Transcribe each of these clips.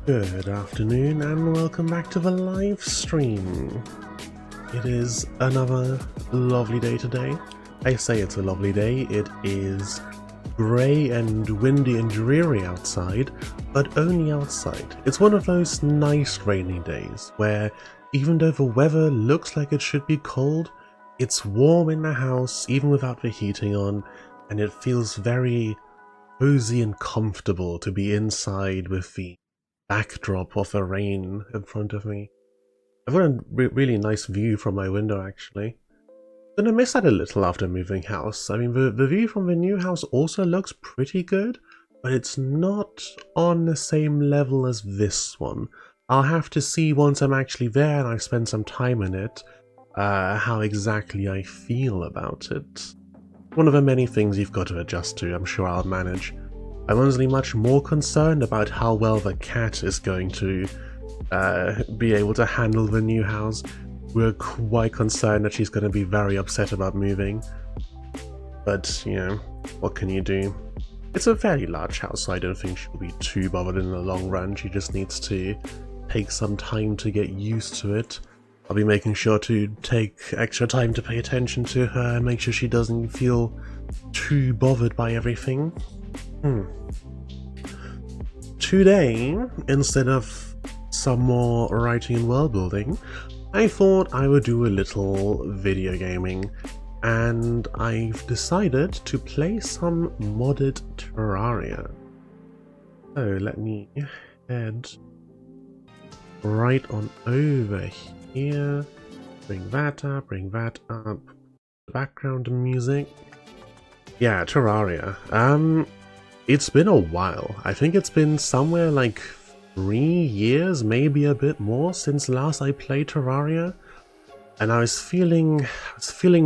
Good afternoon and welcome back to the live stream. It is another lovely day today. I say it's a lovely day, it is grey and windy and dreary outside, but only outside. It's one of those nice rainy days where even though the weather looks like it should be cold, it's warm in the house even without the heating on, and it feels very cozy and comfortable to be inside with the backdrop of the rain in front of me. I've got a really nice view from my window actually. Gonna miss that a little after moving house. I mean, the view from the new house also looks pretty good, but it's not on the same level as this one. I'll have to see once I'm actually there and I've spent some time in it, how exactly I feel about it. One of the many things you've got to adjust to. I'm sure I'll manage. I'm honestly much more concerned about how well the cat is going to be able to handle the new house. We're quite concerned that she's going to be very upset about moving. But, you know, what can you do? It's a fairly large house, so I don't think she'll be too bothered in the long run. She just needs to take some time to get used to it. I'll be making sure to take extra time to pay attention to her and make sure she doesn't feel too bothered by everything. Today, instead of some more writing and world building, I thought I would do a little video gaming, and I've decided to play some Modded Terraria. So let me head right on over here, bring that up, the background music. Yeah, Terraria. It's been a while. I think it's been somewhere like 3 years, maybe a bit more, since last I played Terraria, and I was feeling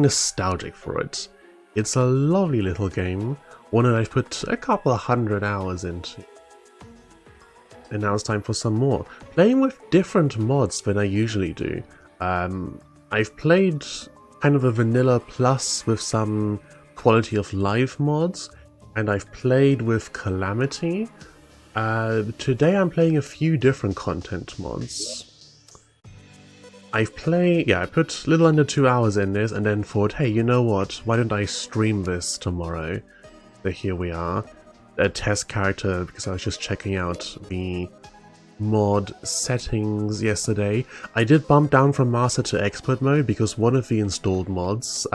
nostalgic for it. It's a lovely little game, one that I've put a couple of 100 hours into. And now it's time for some more. Playing with different mods than I usually do. I've played kind of a vanilla plus with some quality of life mods, and I've played with Calamity. Today I'm playing a few different content mods. I put a little under 2 hours in this and then thought, hey, you know what, why don't I stream this tomorrow? So here we are, a test character, because I was just checking out the mod settings yesterday. I did bump down from master to expert mode because one of the installed mods,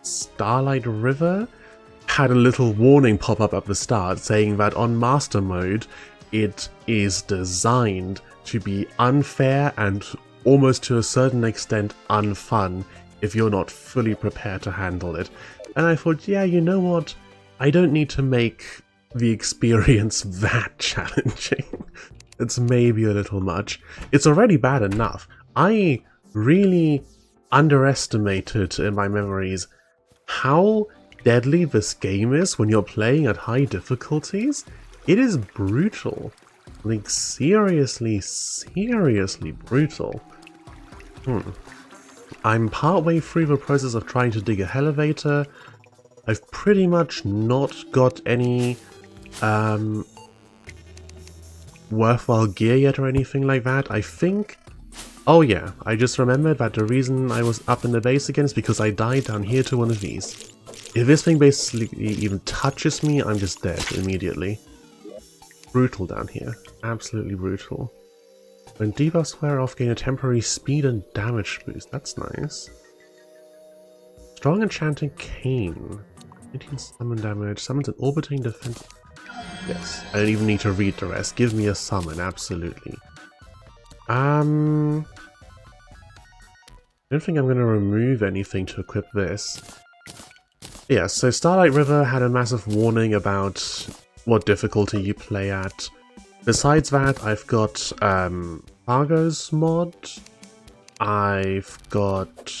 Starlight River, had a little warning pop up at the start saying that on master mode it is designed to be unfair and almost to a certain extent unfun if you're not fully prepared to handle it. And I thought, yeah, you know what, I don't need to make the experience that challenging. It's maybe a little much. It's already bad enough. I really underestimated in my memories how deadly this game is when you're playing at high difficulties. It is brutal. Like, seriously brutal. I'm partway through the process of trying to dig a elevator. I've pretty much not got any worthwhile gear yet or anything like that. I think... Oh yeah, I just remembered that the reason I was up in the base again is because I died down here to one of these. If this thing basically even touches me, I'm just dead immediately. Brutal down here. Absolutely brutal. When debuffs wear off, gain a temporary speed and damage boost. That's nice. Strong Enchanting Cane. 18 summon damage. Summons an orbiting defense. Yes. I don't even need to read the rest. Give me a summon, absolutely. I don't think I'm going to remove anything to equip this. Yeah, so Starlight River had a massive warning about what difficulty you play at. Besides that, I've got Fargo's mod. I've got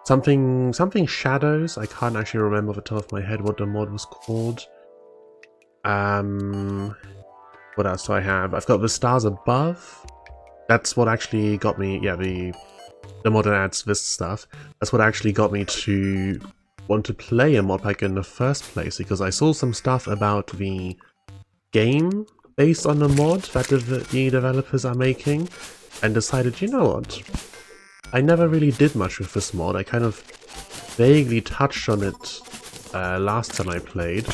something Shadows. I can't actually remember off the top of my head what the mod was called. What else do I have? I've got the Stars Above. That's what actually got me, yeah, the mod that adds this stuff. That's what actually got me to want to play a mod pack in the first place, because I saw some stuff about the game based on the mod that the developers are making, and decided, you know what, I never really did much with this mod. I kind of vaguely touched on it last time I played.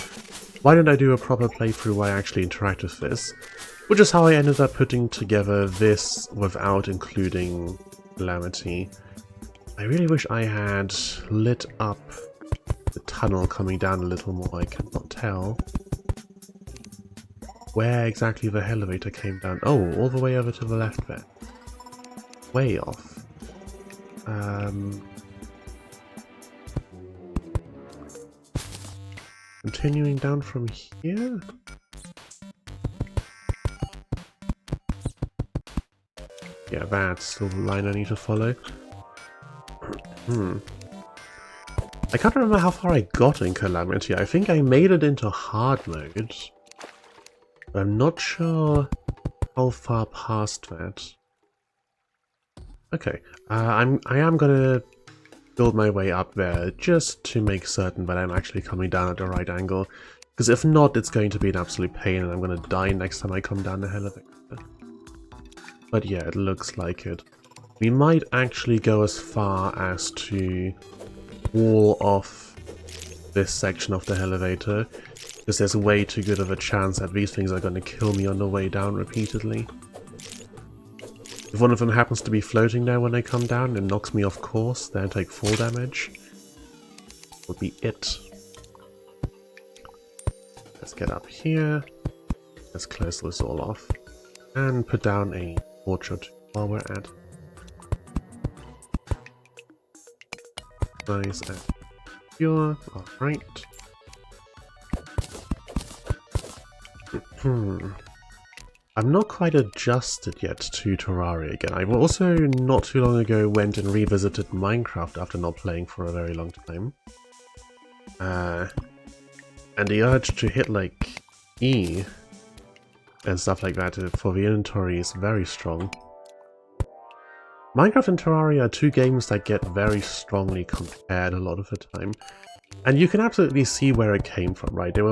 Why don't I do a proper playthrough where I actually interact with this? Which is how I ended up putting together this without including Calamity. I really wish I had lit up the tunnel coming down a little more. I cannot tell where exactly the elevator came down. Oh, all the way over to the left there. Way off. Continuing down from here? Yeah, that's the line I need to follow. I can't remember how far I got in Calamity. I think I made it into hard mode. But I'm not sure how far past that. Okay, I am gonna build my way up there just to make certain that I'm actually coming down at the right angle. Because if not, it's going to be an absolute pain and I'm gonna die next time I come down the elevator. But yeah, it looks like it. We might actually go as far as to wall off this section of the elevator, because there's way too good of a chance that these things are going to kill me on the way down repeatedly. If one of them happens to be floating there when I come down and knocks me off course, then I take full damage. Would be it. Let's get up here. Let's close this all off. And put down a orchard while we're at. Nice and pure. Alright. I'm not quite adjusted yet to Terraria again. I also not too long ago went and revisited Minecraft after not playing for a very long time. And the urge to hit like E and stuff like that for the inventory is very strong. Minecraft and Terraria are two games that get very strongly compared a lot of the time. And you can absolutely see where it came from, right? They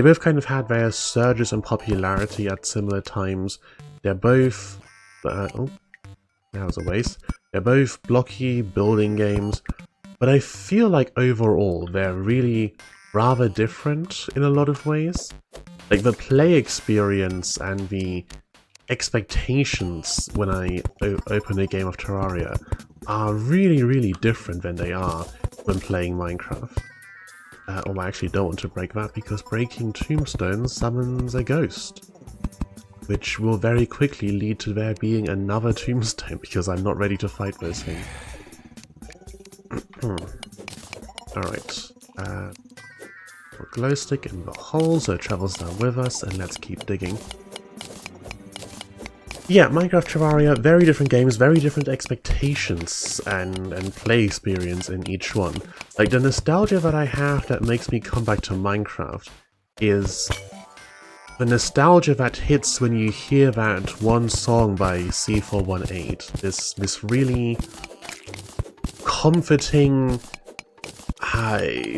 both kind of had their surges in popularity at similar times. They're both... oh, that was a waste. They're both blocky building games, but I feel like overall they're really rather different in a lot of ways. Like the play experience and the expectations when I open a game of Terraria are really, really different than they are when playing Minecraft. Oh, I actually don't want to break that, because breaking tombstones summons a ghost, which will very quickly lead to there being another tombstone, because I'm not ready to fight those things. Alright, glow stick in the hole so it travels down with us, and let's keep digging. Yeah, Minecraft, Terraria, very different games, very different expectations and play experience in each one. Like, the nostalgia that I have that makes me come back to Minecraft is the nostalgia that hits when you hear that one song by C418. This really comforting,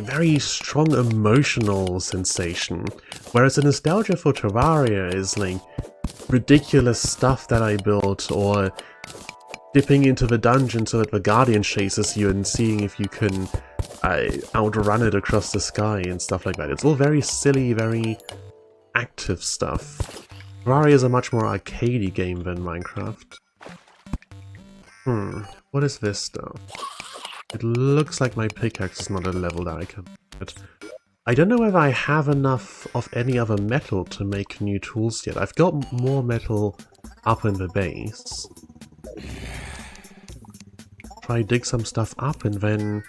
very strong emotional sensation. Whereas the nostalgia for Terraria is like ridiculous stuff that I built, or dipping into the dungeon so that the Guardian chases you and seeing if you can outrun it across the sky and stuff like that. It's all very silly, very active stuff. Terraria is a much more arcadey game than Minecraft. What is this stuff? It looks like my pickaxe is not a level that I can get. I don't know whether I have enough of any other metal to make new tools yet. I've got more metal up in the base. Try dig some stuff up and then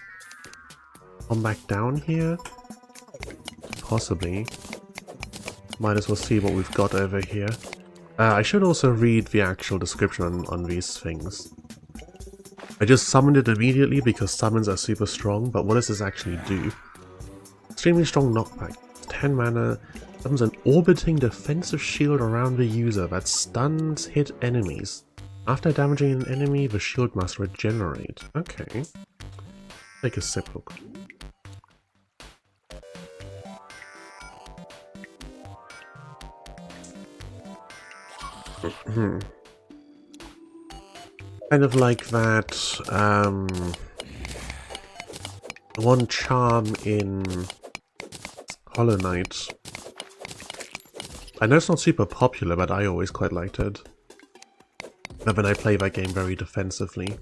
come back down here? Possibly. Might as well see what we've got over here. I should also read the actual description on these things. I just summoned it immediately because summons are super strong, but what does this actually do? Extremely strong knockback. 10 mana. Summons an orbiting defensive shield around the user that stuns hit enemies. After damaging an enemy, the shield must regenerate. Okay. Take a sip real quick. . Kind of like that, one charm in Hollow Knight. I know it's not super popular, but I always quite liked it. But then I play that game very defensively.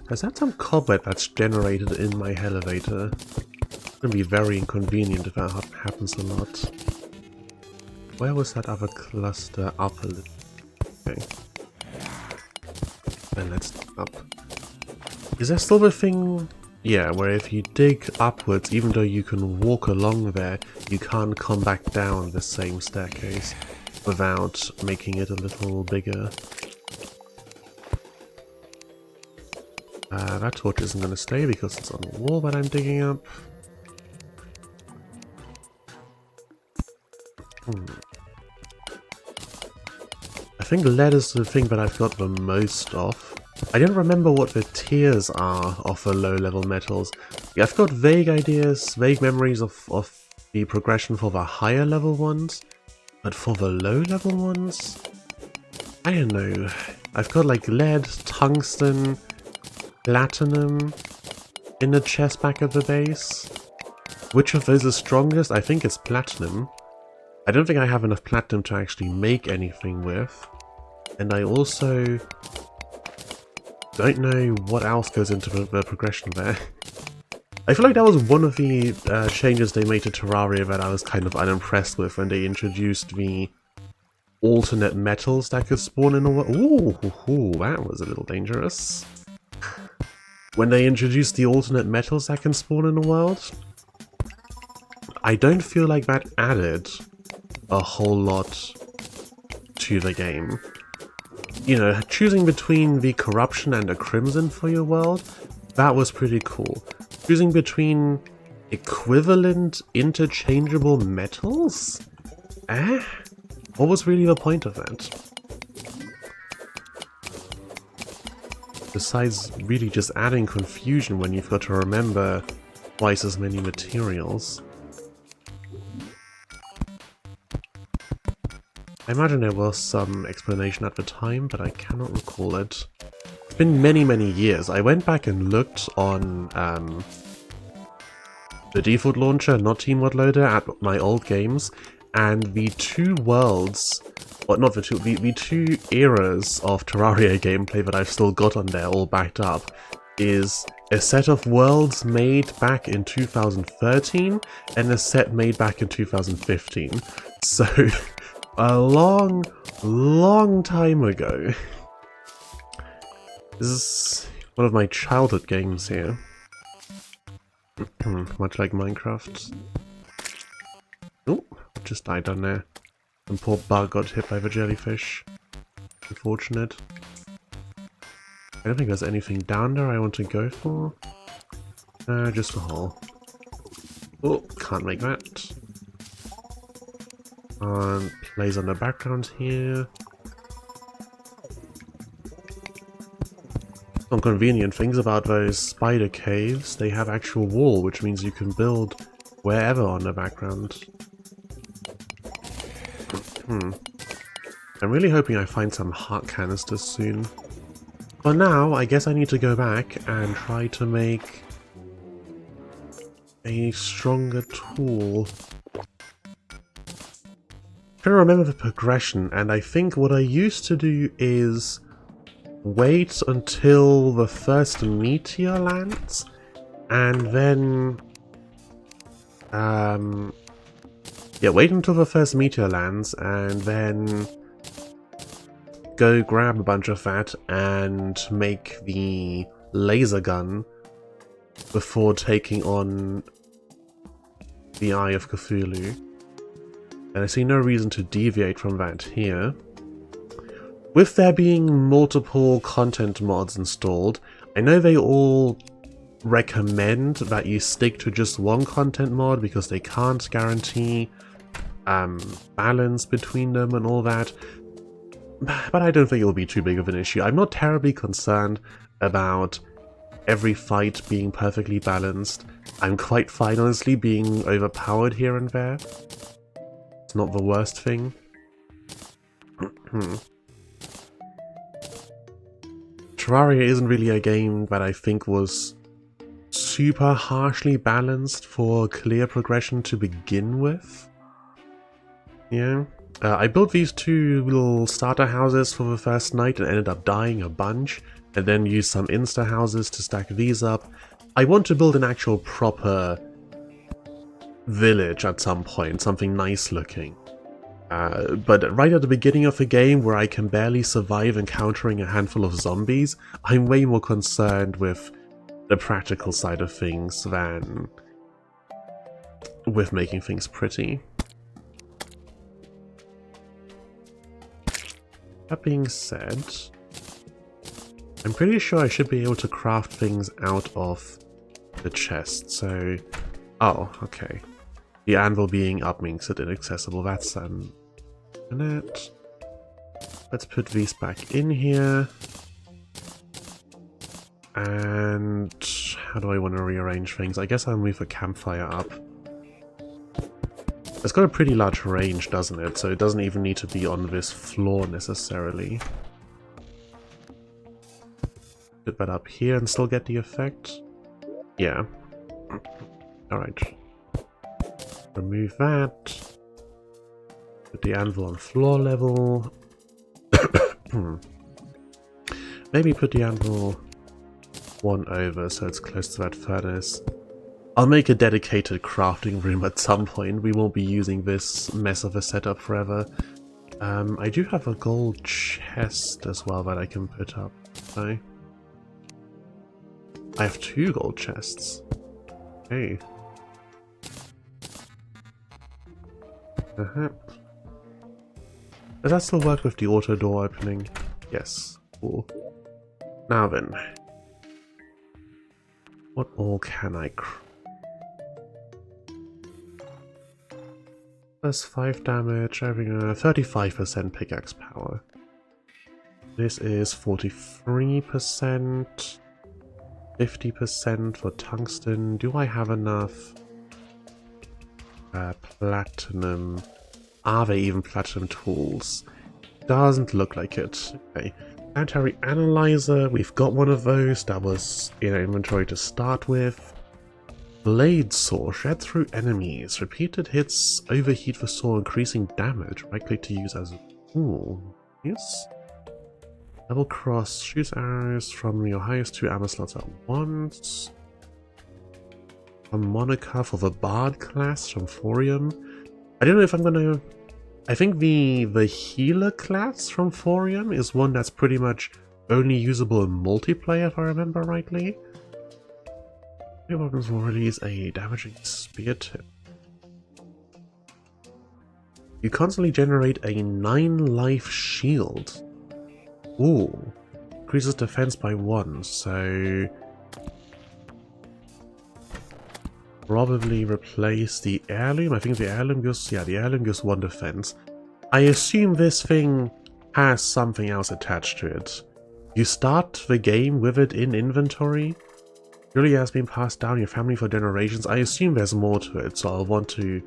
Is that some cobweb that's generated in my elevator? It's gonna be very inconvenient if that happens a lot. Where was that other cluster? Up a little. Okay. Then let's dig up. Is there still the thing? Yeah, where if you dig upwards, even though you can walk along there, you can't come back down the same staircase without making it a little bigger. That torch isn't going to stay because it's on the wall that I'm digging up. I think lead is the thing that I've got the most of. I don't remember what the tiers are of the low-level metals. Yeah, I've got vague ideas, vague memories of the progression for the higher level ones, but for the low-level ones, I don't know. I've got like lead, tungsten, platinum in the chest back of the base. Which of those is strongest? I think it's platinum. I don't think I have enough platinum to actually make anything with. And I also don't know what else goes into the progression there. I feel like that was one of the changes they made to Terraria that I was kind of unimpressed with when they introduced the alternate metals that could spawn in a world. Ooh, that was a little dangerous. When they introduced the alternate metals that can spawn in a world, I don't feel like that added a whole lot to the game. You know, choosing between the corruption and the crimson for your world, that was pretty cool. Choosing between equivalent interchangeable metals? What was really the point of that? Besides really just adding confusion when you've got to remember twice as many materials. I imagine there was some explanation at the time, but I cannot recall it. It's been many, many years. I went back and looked on the default launcher, not TeamWorld Loader, at my old games, and the two worlds, well, not the two eras of Terraria gameplay that I've still got on there all backed up, is a set of worlds made back in 2013 and a set made back in 2015. So, a long, long time ago. This is one of my childhood games here. Much like Minecraft. Oh, just died down there. And poor bug got hit by the jellyfish. Unfortunate. I don't think there's anything down there I want to go for. Just a hole. Oh, can't make that. Plays on the background here. Some convenient things about those spider caves. They have actual wall, which means you can build wherever on the background. I'm really hoping I find some heart canisters soon. For now, I guess I need to go back and try to make a stronger tool. I'm trying to remember the progression, and I think what I used to do is wait until the first meteor lands, and then yeah, wait until the first meteor lands, and then go grab a bunch of that and make the laser gun before taking on the Eye of Cthulhu. And I see no reason to deviate from that here. With there being multiple content mods installed, I know they all recommend that you stick to just one content mod because they can't guarantee balance between them and all that. But I don't think it'll be too big of an issue. I'm not terribly concerned about every fight being perfectly balanced. I'm quite fine, honestly, being overpowered here and there. It's not the worst thing. Terraria isn't really a game that I think was super harshly balanced for clear progression to begin with. Yeah. I built these two little starter houses for the first night and ended up dying a bunch, and then used some insta houses to stack these up. I want to build an actual proper village at some point, something nice looking. But right at the beginning of the game, where I can barely survive encountering a handful of zombies, I'm way more concerned with the practical side of things than with making things pretty. That being said, I'm pretty sure I should be able to craft things out of the chest, so... Oh, okay. The anvil being up makes it inaccessible, that's minute. Let's put these back in here. And how do I want to rearrange things? I guess I'll move the campfire up. It's got a pretty large range, doesn't it? So it doesn't even need to be on this floor necessarily. Put that up here and still get the effect? Yeah. Alright. Remove that. Put the anvil on floor level. Maybe put the anvil one over so it's close to that furnace. I'll make a dedicated crafting room at some point. We won't be using this mess of a setup forever. I do have a gold chest as well that I can put up. So I have 2 gold chests. Hey. Does that still work with the auto door opening? Yes. Cool. Now then. What all can I craft? Plus 5 damage, having a 35% pickaxe power. This is 43%, 50% for tungsten. Do I have enough platinum? Are they even platinum tools? Doesn't look like it. Okay. Planetary analyzer, we've got one of those. That was in our inventory to start with. Blade saw, shed through enemies. Repeated hits overheat the saw, increasing damage. Right click to use as a tool. Yes. Double cross, shoots arrows from your highest 2 armor slots at once. A moniker for the Bard class from Thorium. I don't know if I'm gonna... I think the healer class from Thorium is one that's pretty much only usable in multiplayer, if I remember rightly. Your weapons will release a damaging spear tip. You constantly generate a 9 life shield. Ooh. Increases defense by 1, so... Probably replace the heirloom. I think the heirloom gives... Yeah, the heirloom gives 1 defense. I assume this thing has something else attached to it. You start the game with it in inventory. Really has been passed down your family for generations. I assume there's more to it, so I'll want to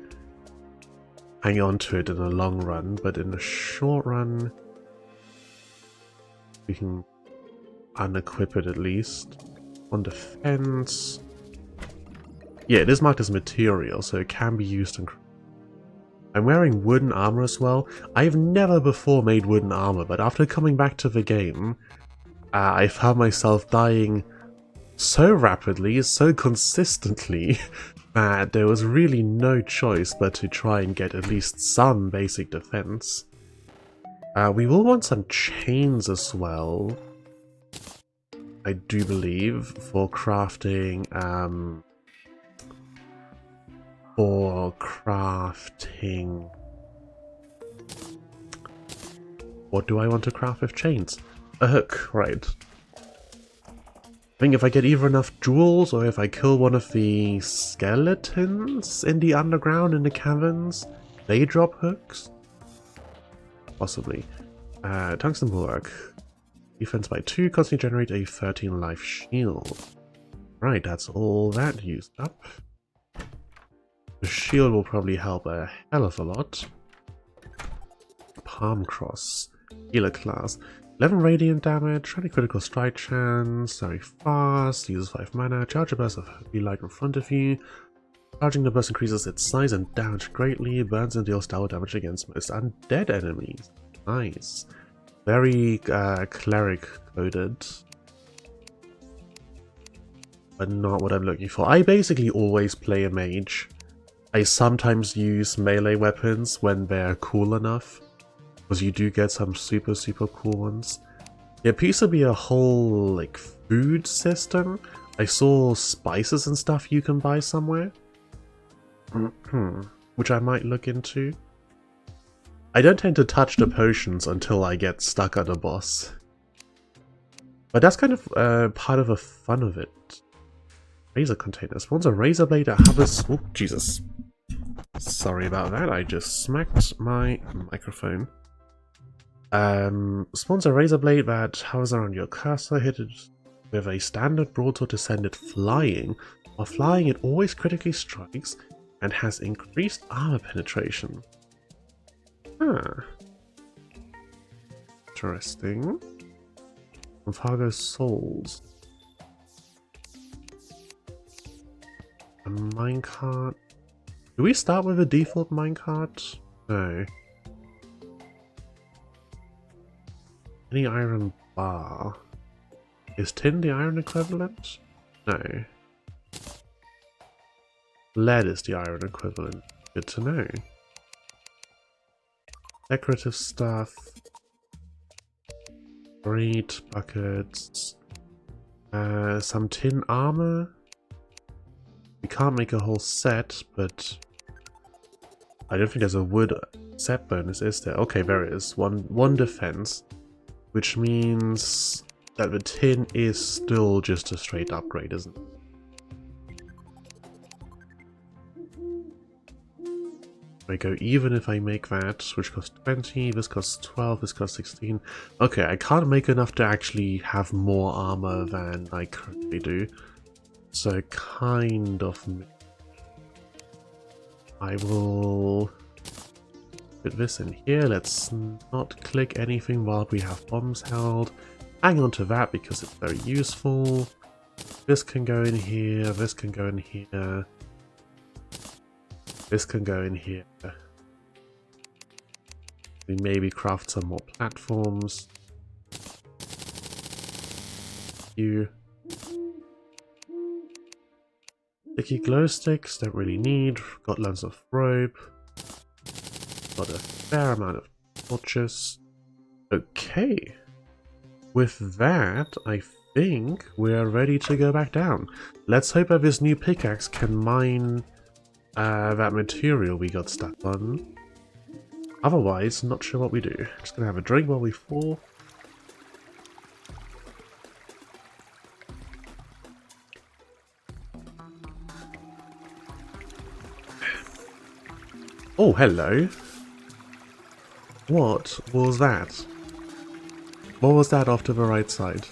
hang on to it in the long run, but in the short run we can unequip it at least. On defense, yeah, it is marked as material, so it can be used in... I'm wearing wooden armor as well. I've never before made wooden armor, but after coming back to the game, I found myself dying so rapidly, so consistently, that there was really no choice but to try and get at least some basic defense. We will want some chains as well, I do believe, for crafting, what do I want to craft with chains? A hook, right. I think if I get either enough jewels, or if I kill one of the skeletons in the underground, in the caverns, they drop hooks? Possibly. Tungsten will work. Defense by 2, constantly generate a 13 life shield. Right, that's all that used up. The shield will probably help a hell of a lot. Palm Cross. Healer class. 11 radiant damage, 20 critical strike chance, very fast, uses 5 mana, charge a burst of heavy light in front of you. Charging the burst increases its size and damage greatly, burns and deals double damage against most undead enemies. Nice. Very cleric coded. But not what I'm looking for. I basically always play a mage. I sometimes use melee weapons when they're cool enough, because you do get some super cool ones. There appears to be a whole like food system. I saw spices and stuff you can buy somewhere. Which I might look into. I don't tend to touch the potions until I get stuck at a boss. But that's kind of part of the fun of it. Razor container. Spawns a razor blade that hovers... Oh, Jesus. Sorry about that. I just smacked my microphone. Spawns a razor blade that hovers around your cursor. Hit it with a standard broadsword to send it flying. While flying, it always critically strikes and has increased armor penetration. Huh. Interesting. From Fargo's Souls. A minecart. Do we start with a default minecart? No. Any iron bar. Is tin the iron equivalent? No. Lead is the iron equivalent. Good to know. Decorative stuff. Great buckets. Some tin armor. We can't make a whole set, but I don't think there's a wood set bonus, is there? Okay, there is. One defense, which means that the tin is still just a straight upgrade, isn't it? I go even if I make that, which costs 20, this costs 12, this costs 16. Okay, I can't make enough to actually have more armor than I currently do. So kind of... I will put this in here. Let's not click anything while we have bombs held. Hang on to that because it's very useful. This can go in here, this can go in here. This can go in here. We maybe craft some more platforms. You. Sticky glow sticks, don't really need. Got loads of rope. Got a fair amount of torches. Okay. With that, I think we're ready to go back down. Let's hope that this new pickaxe can mine that material we got stuck on. Otherwise, not sure what we do. Just gonna have a drink while we fall. Oh, hello. What was that? What was that off to the right side?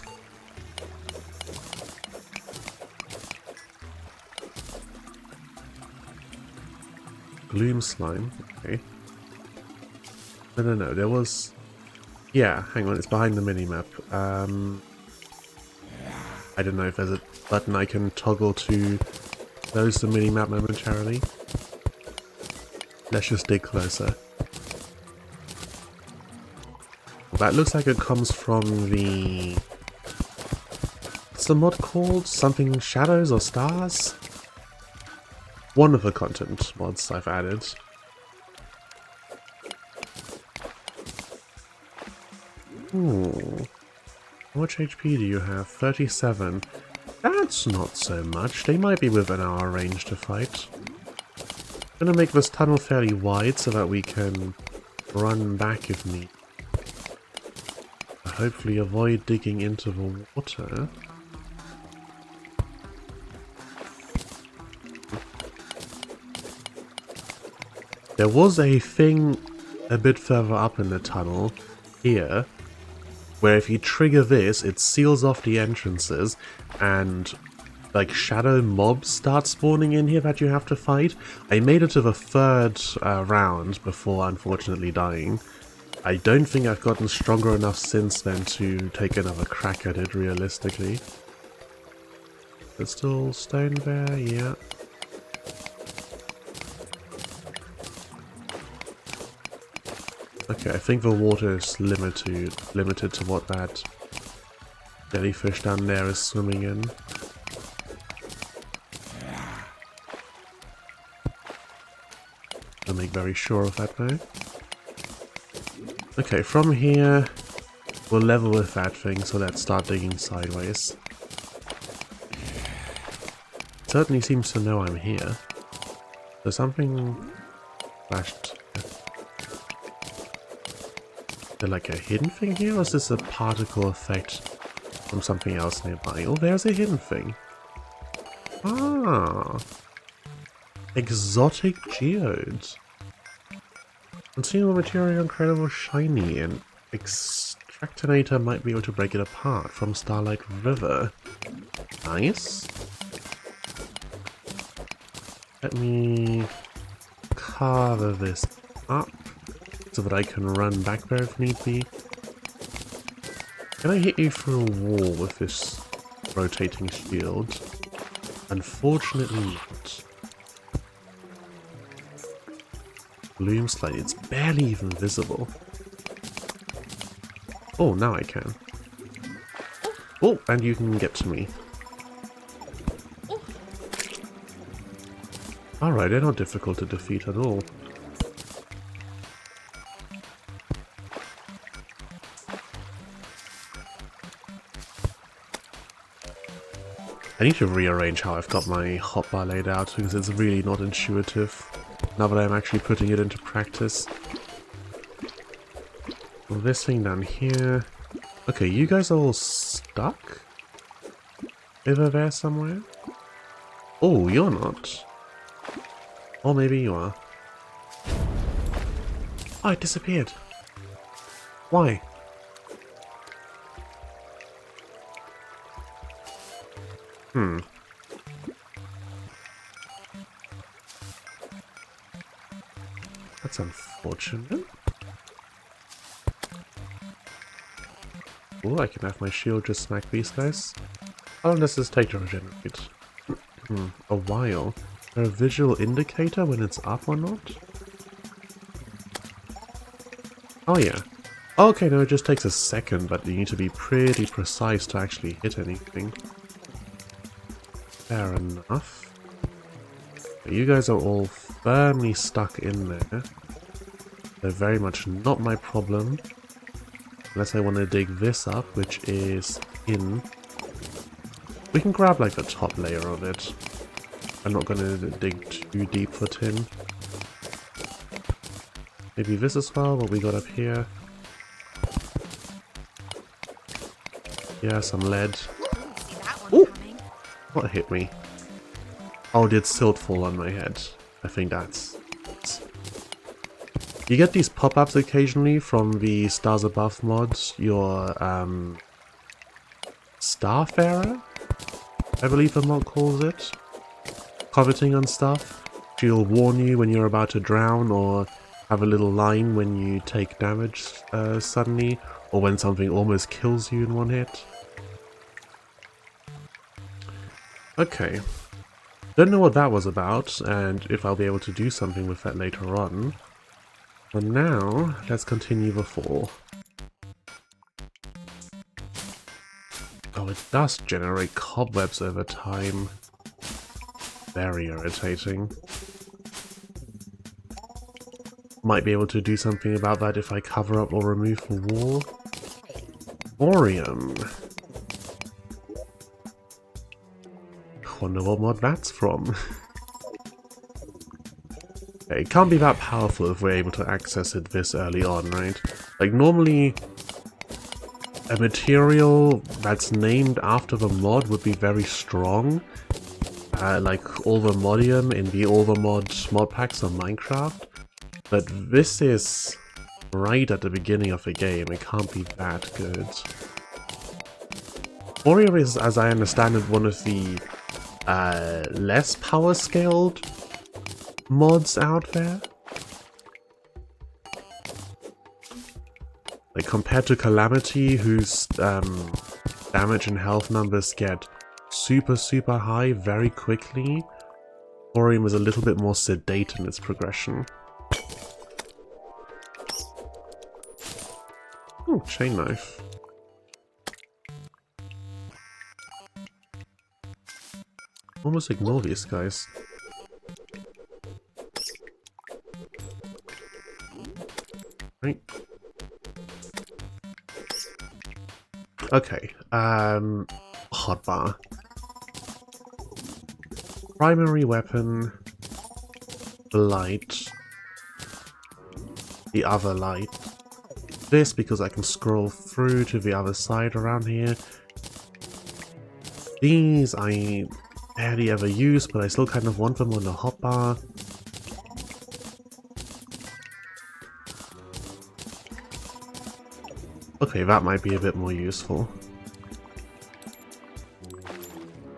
Gloom slime, okay. No, there was... Yeah, hang on, it's behind the minimap. I don't know if there's a button I can toggle to close the minimap momentarily. Let's just dig closer. That looks like it comes from the... What's the mod called? Something Shadows or Stars? One of the content mods I've added. Ooh. How much HP do you have? 37. That's not so much. They might be within our range to fight. I'm gonna make this tunnel fairly wide so that we can run back if need. Hopefully avoid digging into the water. There was a thing a bit further up in the tunnel here where if you trigger this, it seals off the entrances and like shadow mobs start spawning in here that you have to fight. I made it to the third round before unfortunately dying. I don't think I've gotten stronger enough since then to take another crack at it realistically. There's still stone there, yeah. Okay, I think the water is limited to what that jellyfish down there is swimming in. I'll make very sure of that though. Okay, from here we'll level with that thing, so let's start digging sideways. It certainly seems to know I'm here. There's something flashed. Is there like a hidden thing here, or is this a particle effect from something else nearby? Oh, there's a hidden thing. Ah. Exotic geodes. Consumer material incredible shiny, and extractinator might be able to break it apart from Starlight River. Nice. Let me carve this up so that I can run back there if need be. Can I hit you through a wall with this rotating shield? Unfortunately not. Bloom slide, it's barely even visible. Oh, now I can. Oh, and you can get to me. Alright, they're not difficult to defeat at all. I need to rearrange how I've got my hotbar laid out because it's really not intuitive now that I'm actually putting it into practice. Well, this thing down here... Okay, you guys are all stuck? Over there somewhere? Oh, you're not. Or maybe you are. Oh, it disappeared. Why? That's unfortunate. Oh, I can have my shield just smack these guys. How long does this take to regenerate? A while. Is there a visual indicator when it's up or not? Oh yeah. Okay, no, it just takes a second, but you need to be pretty precise to actually hit anything. Fair enough. You guys are all firmly stuck in there. They're very much not my problem. Unless I want to dig this up, which is in. We can grab like the top layer of it. I'm not going to dig too deep for tin. Maybe this as well, what we got up here. Yeah, some lead. Ooh! What hit me? Oh, did silt fall on my head? I think that's... You get these pop-ups occasionally from the Stars Above mods. Your, Starfarer? I believe the mod calls it. Coveting on stuff. She'll warn you when you're about to drown, or have a little line when you take damage suddenly, or when something almost kills you in one hit. Okay. Don't know what that was about, and if I'll be able to do something with that later on. But now, let's continue the fall. Oh, it does generate cobwebs over time. Very irritating. Might be able to do something about that if I cover up or remove the wall. Thorium. Wonder what mod that's from. It can't be that powerful if we're able to access it this early on, right? Like, normally a material that's named after the mod would be very strong. Like Ulvermodium in the Ulvermod mod packs on Minecraft. But this is right at the beginning of the game. It can't be that good. Thorium is, as I understand it, one of the less power scaled mods out there. Like, compared to Calamity, whose damage and health numbers get super high very quickly, Thorium is a little bit more sedate in its progression. Oh, chain knife. Almost ignore these guys. Right. Okay, hotbar. Primary weapon, light, the other light. This because I can scroll through to the other side around here. These I barely ever use, but I still kind of want them on the hotbar. Okay, that might be a bit more useful.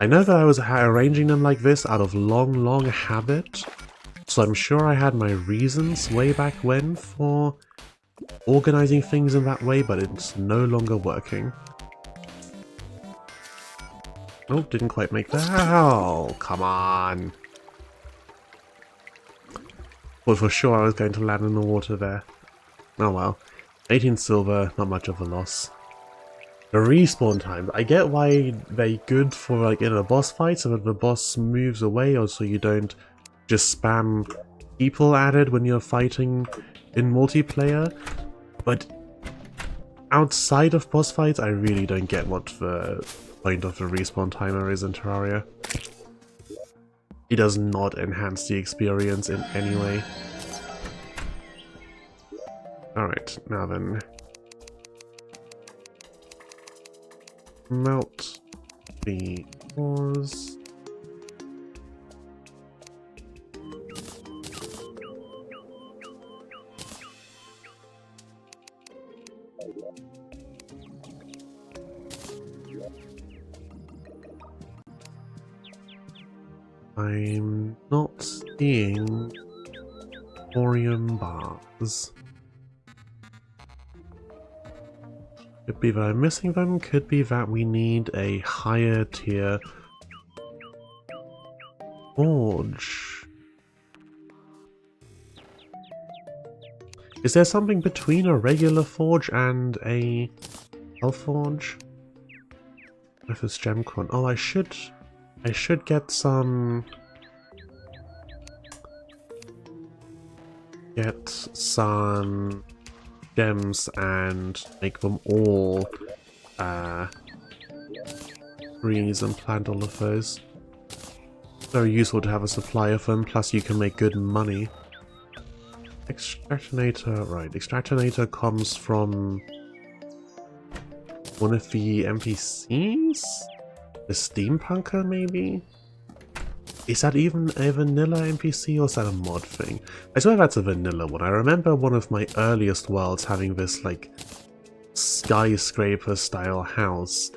I know that I was arranging them like this out of long habit, so I'm sure I had my reasons way back when for organizing things in that way, but it's no longer working. Oh, didn't quite make that. Oh, come on. Well, for sure I was going to land in the water there. Oh well. 18 silver, not much of a loss. The respawn times. I get why they're good for like in a boss fight, so that the boss moves away, or so you don't just spam people at it when you're fighting in multiplayer. But outside of boss fights, I really don't get what the point of the respawn timer is in Terraria. It does not enhance the experience in any way. Alright, now then. Melt the ores. I'm not seeing thorium bars. Could be that I'm missing them, could be that we need a higher tier forge. Is there something between a regular forge and a hell forge? If it's gemcorn. Oh, I should get some gems and make them all trees and plant all of those. Very useful to have a supply of them, plus you can make good money. Extractinator, right, Extractinator comes from one of the NPCs? The Steampunker, maybe? Is that even a vanilla NPC or is that a mod thing? I swear that's a vanilla one. I remember one of my earliest worlds having this like skyscraper style house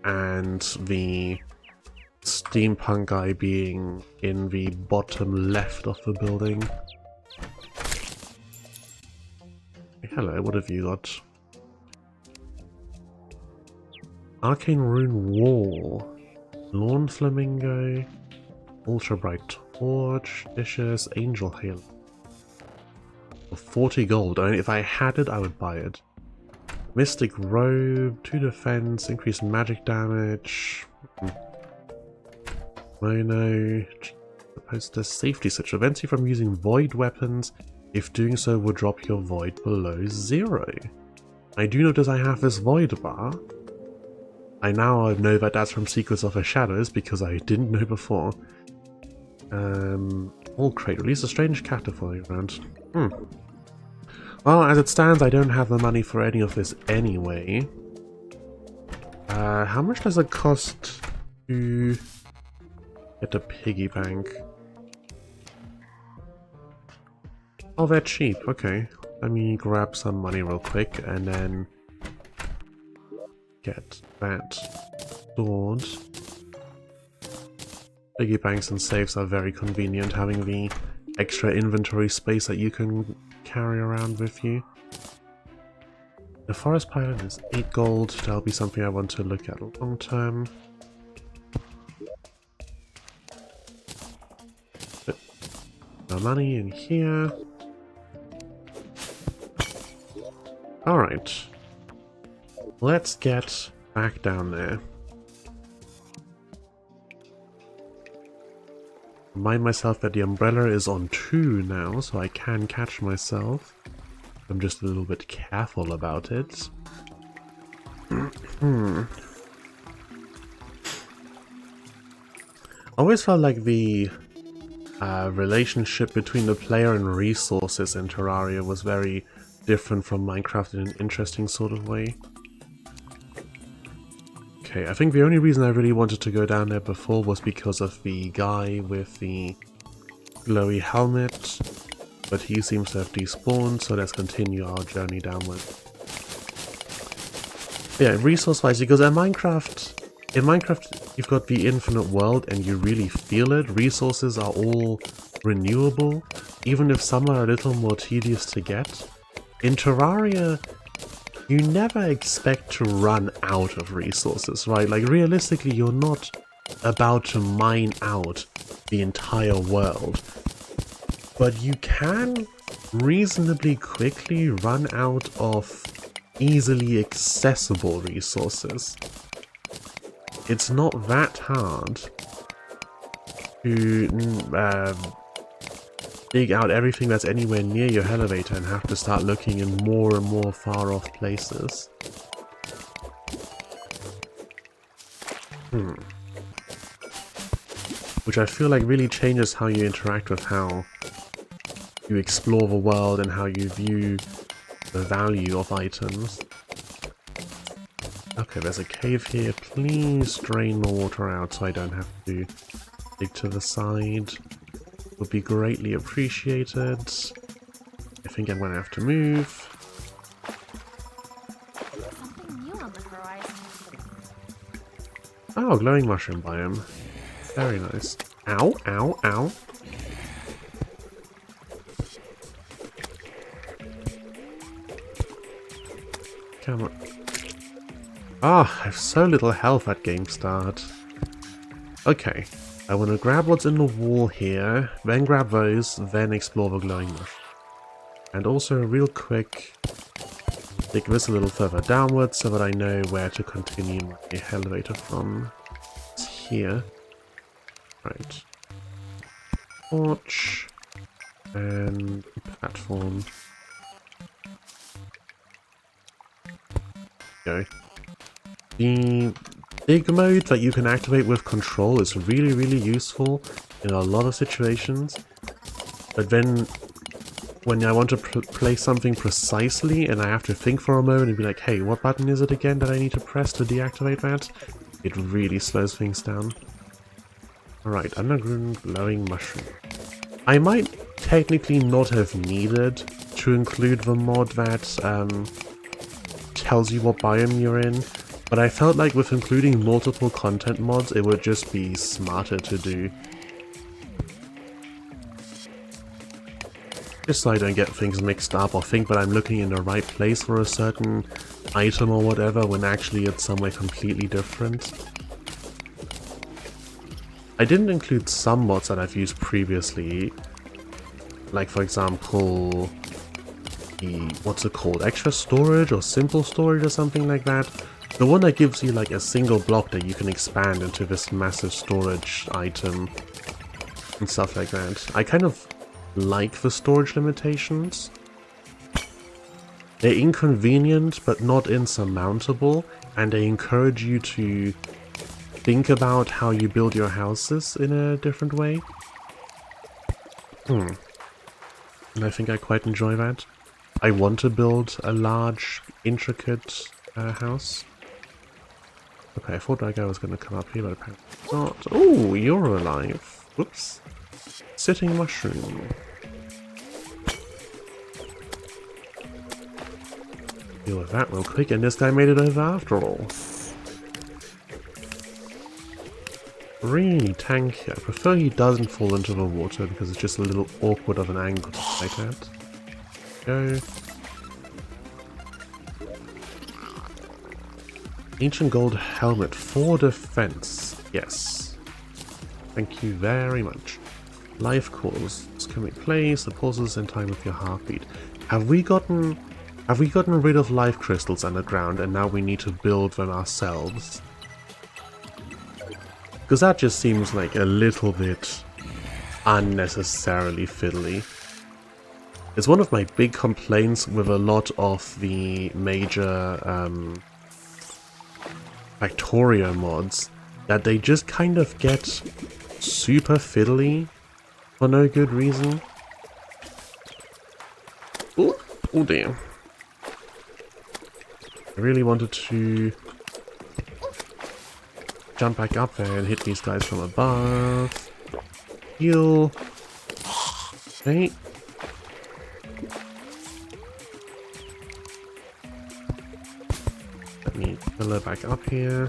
and the steampunk guy being in the bottom left of the building. Hello, what have you got? Arcane Rune Wall, Lawn Flamingo, Ultra Bright Torch, Dishes, Angel Hail. For 40 gold. I mean, if I had it, I would buy it. Mystic Robe, 2 defense, increased magic damage. Mono. Supposed to safety switch. Prevents you from using void weapons. If doing so would drop your void below 0. I do notice I have this void bar. I now know that that's from Secrets of the Shadows because I didn't know before. All crate. Release a strange cat flying around. Well, as it stands, I don't have the money for any of this anyway. How much does it cost to get a piggy bank? Oh, they're cheap. Okay. Let me grab some money real quick and then get that stored. Piggy banks and safes are very convenient, having the extra inventory space that you can carry around with you. The forest pilot is 8 gold. That'll be something I want to look at long term. No money in here. Alright. Let's get back down there. Remind myself that the umbrella is on 2 now, so I can catch myself. I'm just a little bit careful about it. Always felt like the relationship between the player and resources in Terraria was very different from Minecraft in an interesting sort of way. Okay, I think the only reason I really wanted to go down there before was because of the guy with the glowy helmet, but he seems to have despawned, so let's continue our journey downward. Yeah, resource-wise, because in Minecraft you've got the infinite world and you really feel it. Resources are all renewable, even if some are a little more tedious to get. In Terraria, you never expect to run out of resources, right? Like, realistically, you're not about to mine out the entire world. But you can reasonably quickly run out of easily accessible resources. It's not that hard to dig out everything that's anywhere near your elevator and have to start looking in more and more far off places. Which I feel like really changes how you interact with how you explore the world and how you view the value of items. Okay, there's a cave here. Please drain the water out so I don't have to dig to the side. Would be greatly appreciated. I think I'm gonna have to move. Something new on the horizon. Oh, glowing mushroom biome. Very nice. Ow, ow, ow. Come on. Ah, I have so little health at game start. Okay. I want to grab what's in the wall here, then grab those, then explore the glowing mushroom. And also, real quick, dig this a little further downwards so that I know where to continue my elevator from. It's here. Right. Torch. And platform. Go. The dig mode that you can activate with control is really, really useful in a lot of situations. But then, when I want to play something precisely and I have to think for a moment and be like, hey, what button is it again that I need to press to deactivate that? It really slows things down. Alright, underground glowing mushroom. I might technically not have needed to include the mod that tells you what biome you're in, but I felt like with including multiple content mods, it would just be smarter to do. Just so I don't get things mixed up or think that I'm looking in the right place for a certain item or whatever when actually it's somewhere completely different. I didn't include some mods that I've used previously, like for example, what's it called, extra storage or simple storage or something like that. The one that gives you like a single block that you can expand into this massive storage item and stuff like that. I kind of like the storage limitations. They're inconvenient but not insurmountable, and they encourage you to think about how you build your houses in a different way. And I think I quite enjoy that. I want to build a large, intricate house. Okay, I thought that guy was going to come up here, but apparently not. Oh, you're alive. Whoops. Sitting mushroom. Deal with that real quick, and this guy made it over after all. Really tanky. I prefer he doesn't fall into the water because it's just a little awkward of an angle like that. Go. Ancient gold helmet for defense. Yes. Thank you very much. Life cores. Can we place the pauses in time with your heartbeat? Have we gotten rid of life crystals underground and now we need to build them ourselves? Because that just seems like a little bit unnecessarily fiddly. It's one of my big complaints with a lot of the major Factorio mods, that they just kind of get super fiddly for no good reason. Oh, oh dear. I really wanted to jump back up there and hit these guys from above. Heal. Okay. Let me fill it back up here.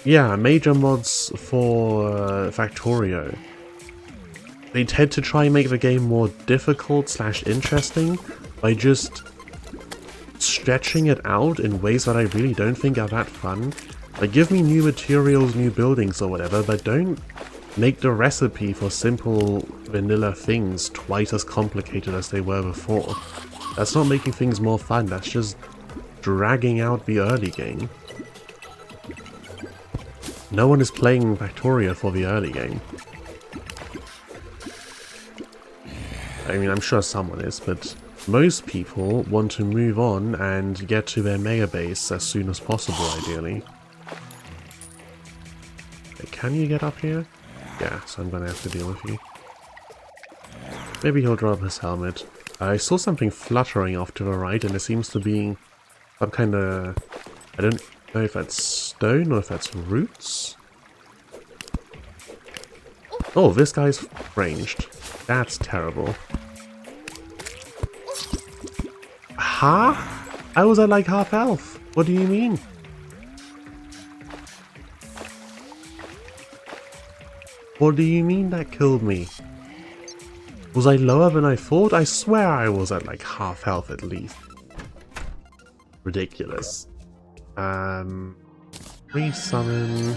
Yeah, major mods for Factorio. They tend to try and make the game more difficult / interesting by just stretching it out in ways that I really don't think are that fun. Like, give me new materials, new buildings or whatever, but don't make the recipe for simple vanilla things twice as complicated as they were before. That's not making things more fun, that's just dragging out the early game. No one is playing Factorio for the early game. I mean, I'm sure someone is, but most people want to move on and get to their mega base as soon as possible, ideally. Okay, can you get up here? Yeah, so I'm gonna have to deal with you. Maybe he'll drop his helmet. I saw something fluttering off to the right, and it seems to be some kind of... I don't know if that's stone or if that's roots. Oh, this guy's ranged. That's terrible. Huh? I was at like half health. What do you mean? What do you mean that killed me? Was I lower than I thought? I swear I was at like half health at least. Ridiculous. Resummon.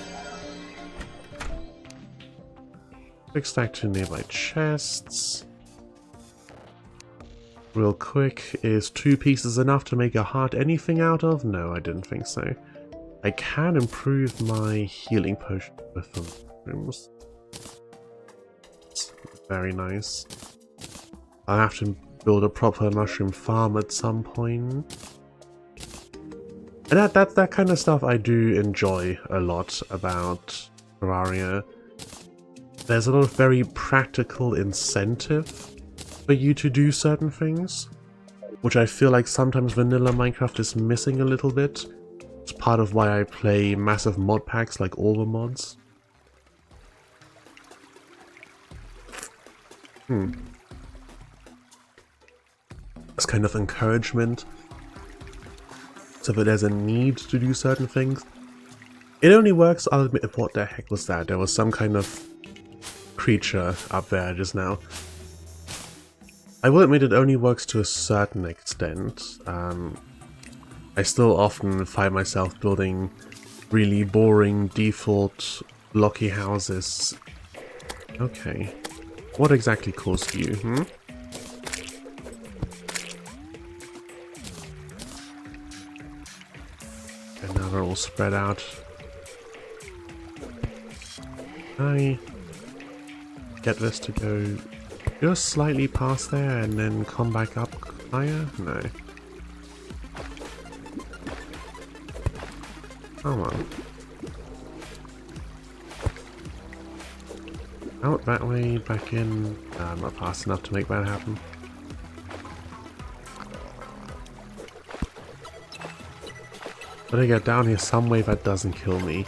Quick stack to nearby chests. Real quick, is 2 pieces enough to make a heart anything out of? No, I didn't think so. I can improve my healing potion with the mushrooms. Very nice. I'll have to build a proper mushroom farm at some point. And that kind of stuff I do enjoy a lot about Terraria. There's a lot of very practical incentive for you to do certain things, which I feel like sometimes vanilla Minecraft is missing a little bit. It's part of why I play massive mod packs like all the mods. It's kind of encouragement, so that there's a need to do certain things. It only works, I'll admit. What the heck was that? There was some kind of creature up there just now. I will admit it only works to a certain extent. I still often find myself building really boring default blocky houses. Okay. What exactly caused you, And now they're all spread out. I get this to go just slightly past there and then come back up higher? No. Come on. Out that way, back in. I'm not fast enough to make that happen. But I get down here some way that doesn't kill me.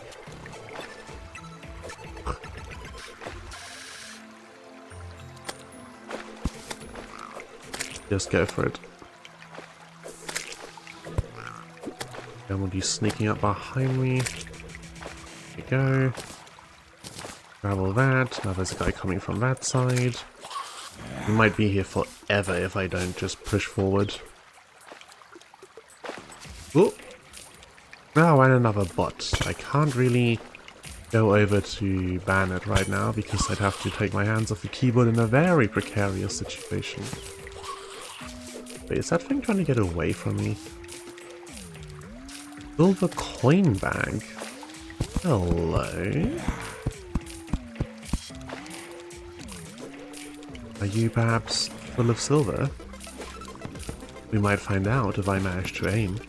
Just go for it. Then we'll be sneaking up behind me. There we go. Grab all that. Now there's a guy coming from that side. He might be here forever if I don't just push forward. Oh! Now and another bot. I can't really go over to ban it right now because I'd have to take my hands off the keyboard in a very precarious situation. Wait, is that thing trying to get away from me? Silver coin bag? Hello? Are you perhaps full of silver? We might find out if I manage to aim.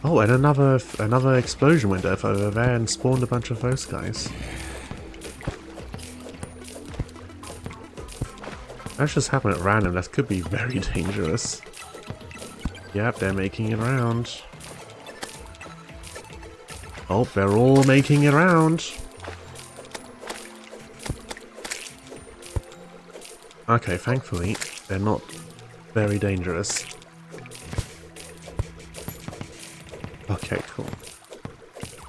Oh, and another explosion went off over there and spawned a bunch of those guys. That's just happened at random. That could be very dangerous. Yep, they're making it around. Oh, they're all making it around. Okay, thankfully, they're not very dangerous. Okay, cool.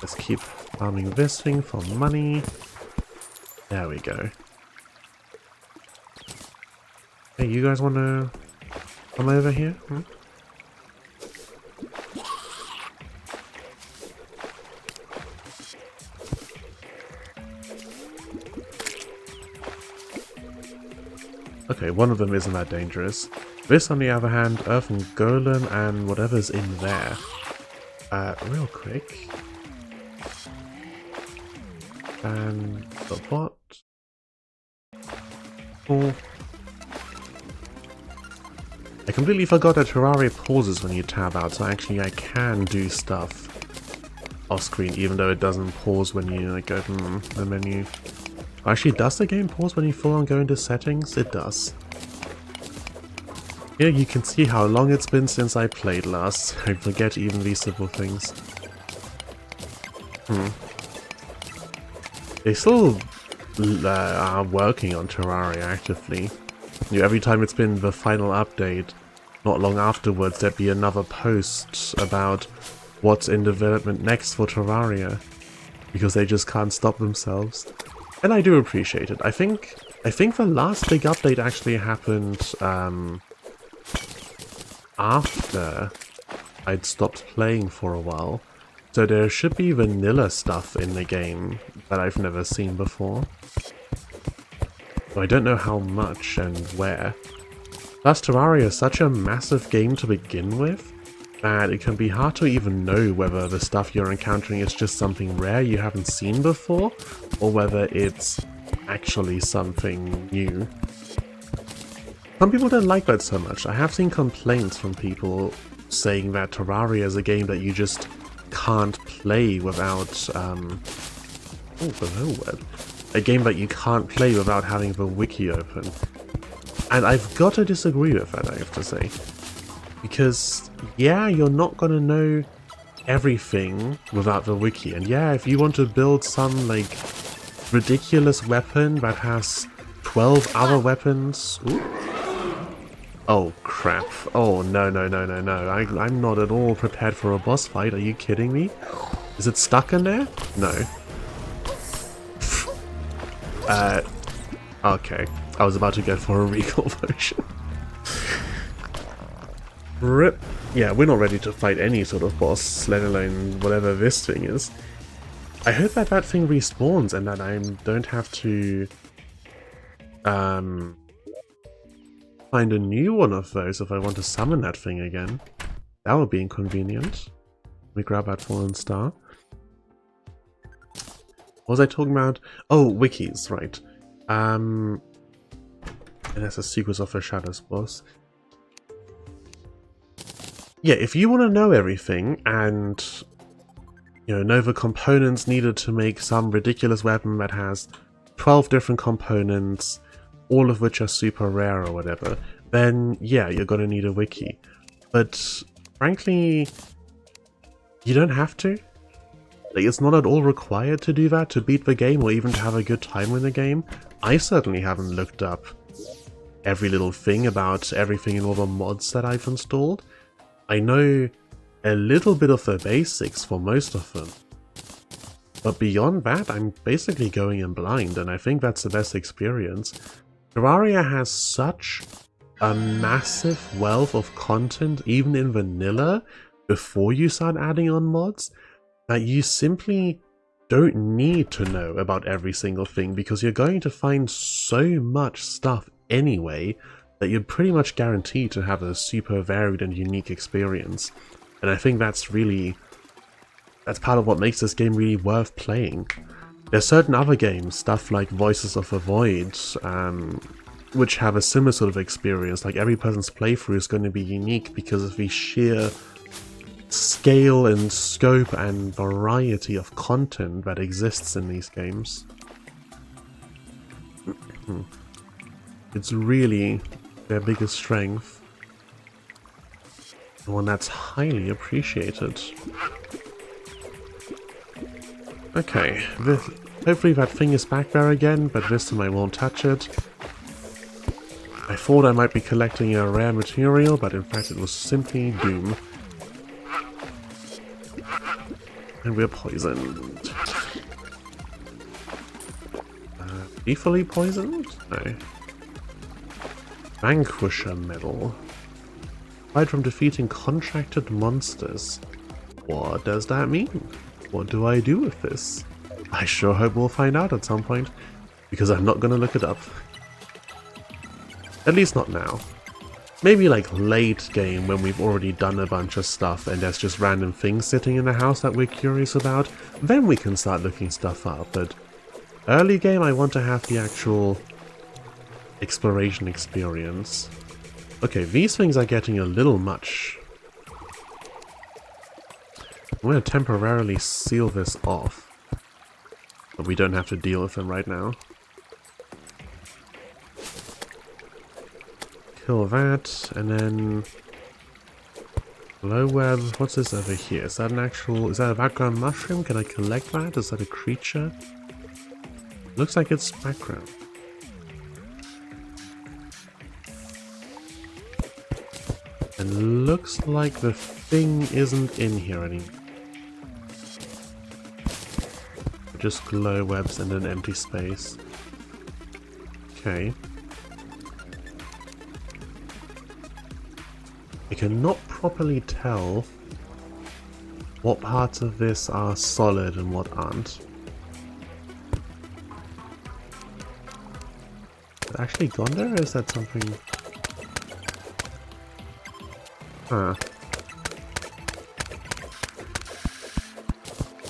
Let's keep farming this thing for money. There we go. Hey, you guys want to come over here? Hmm? Okay, one of them isn't that dangerous. This, on the other hand, Earth and Golem and whatever's in there. Real quick. And the bot. Oh. I completely forgot that Terraria pauses when you tab out, so actually I can do stuff off screen, even though it doesn't pause when you like open the menu. Actually, does the game pause when you full on go into settings? It does. Here you can see how long it's been since I played last. I forget even these simple things. They still are working on Terraria actively. Every time it's been the final update, not long afterwards there'd be another post about what's in development next for Terraria. Because they just can't stop themselves. And I do appreciate it. I think the last big update actually happened after I'd stopped playing for a while. So there should be vanilla stuff in the game that I've never seen before. I don't know how much and where. Plus, Terraria is such a massive game to begin with that it can be hard to even know whether the stuff you're encountering is just something rare you haven't seen before, or whether it's actually something new. Some people don't like that so much. I have seen complaints from people saying that Terraria is a game that you just can't play without, a game that you can't play without having the wiki open. And I've got to disagree with that, I have to say. Because, yeah, you're not going to know everything without the wiki. And yeah, if you want to build some, like, ridiculous weapon that has 12 other weapons... Ooh. Oh, crap. Oh, no. I'm not at all prepared for a boss fight. Are you kidding me? Is it stuck in there? No. Okay. I was about to go for a recall potion. RIP. Yeah, we're not ready to fight any sort of boss, let alone whatever this thing is. I hope that that thing respawns and that I don't have to find a new one of those if I want to summon that thing again. That would be inconvenient. Let me grab that fallen star. What was I talking about? Oh, wikis, right. And that's a Secrets of the Shadows boss. Yeah, if you want to know everything and, you know the components needed to make some ridiculous weapon that has 12 different components, all of which are super rare or whatever, then yeah, you're gonna need a wiki. But frankly, you don't have to. Like, it's not at all required to do that to beat the game or even to have a good time with the game. I certainly haven't looked up every little thing about everything in all the mods that I've installed. I know a little bit of the basics for most of them. But beyond that, I'm basically going in blind, and I think that's the best experience. Terraria has such a massive wealth of content, even in vanilla, before you start adding on mods, that you simply don't need to know about every single thing, because you're going to find so much stuff anyway that you're pretty much guaranteed to have a super varied and unique experience. And I think that's part of what makes this game really worth playing. There's certain other games, stuff like Voices of the Void, which have a similar sort of experience. Like, every person's playthrough is going to be unique because of the sheer scale and scope and variety of content that exists in these games. It's really their biggest strength, and one that's highly appreciated. Okay, hopefully that thing is back there again, but this time I won't touch it. I thought I might be collecting a rare material, but in fact it was simply doom. And we're poisoned. Lethally poisoned? No. Vanquisher medal. Aside from defeating contracted monsters. What does that mean? What do I do with this? I sure hope we'll find out at some point, because I'm not gonna look it up. At least not now. Maybe like late game when we've already done a bunch of stuff and there's just random things sitting in the house that we're curious about, then we can start looking stuff up, but early game I want to have the actual exploration experience. Okay, these things are getting a little much. I'm going to temporarily seal this off, but we don't have to deal with them right now. Kill that, and then low web. What's this over here? Is that a background mushroom? Can I collect that? Is that a creature? Looks like it's background. And looks like the thing isn't in here anymore. Just glow webs and an empty space. Okay. I cannot properly tell what parts of this are solid and what aren't. Is it actually gone there, or is that something? Huh.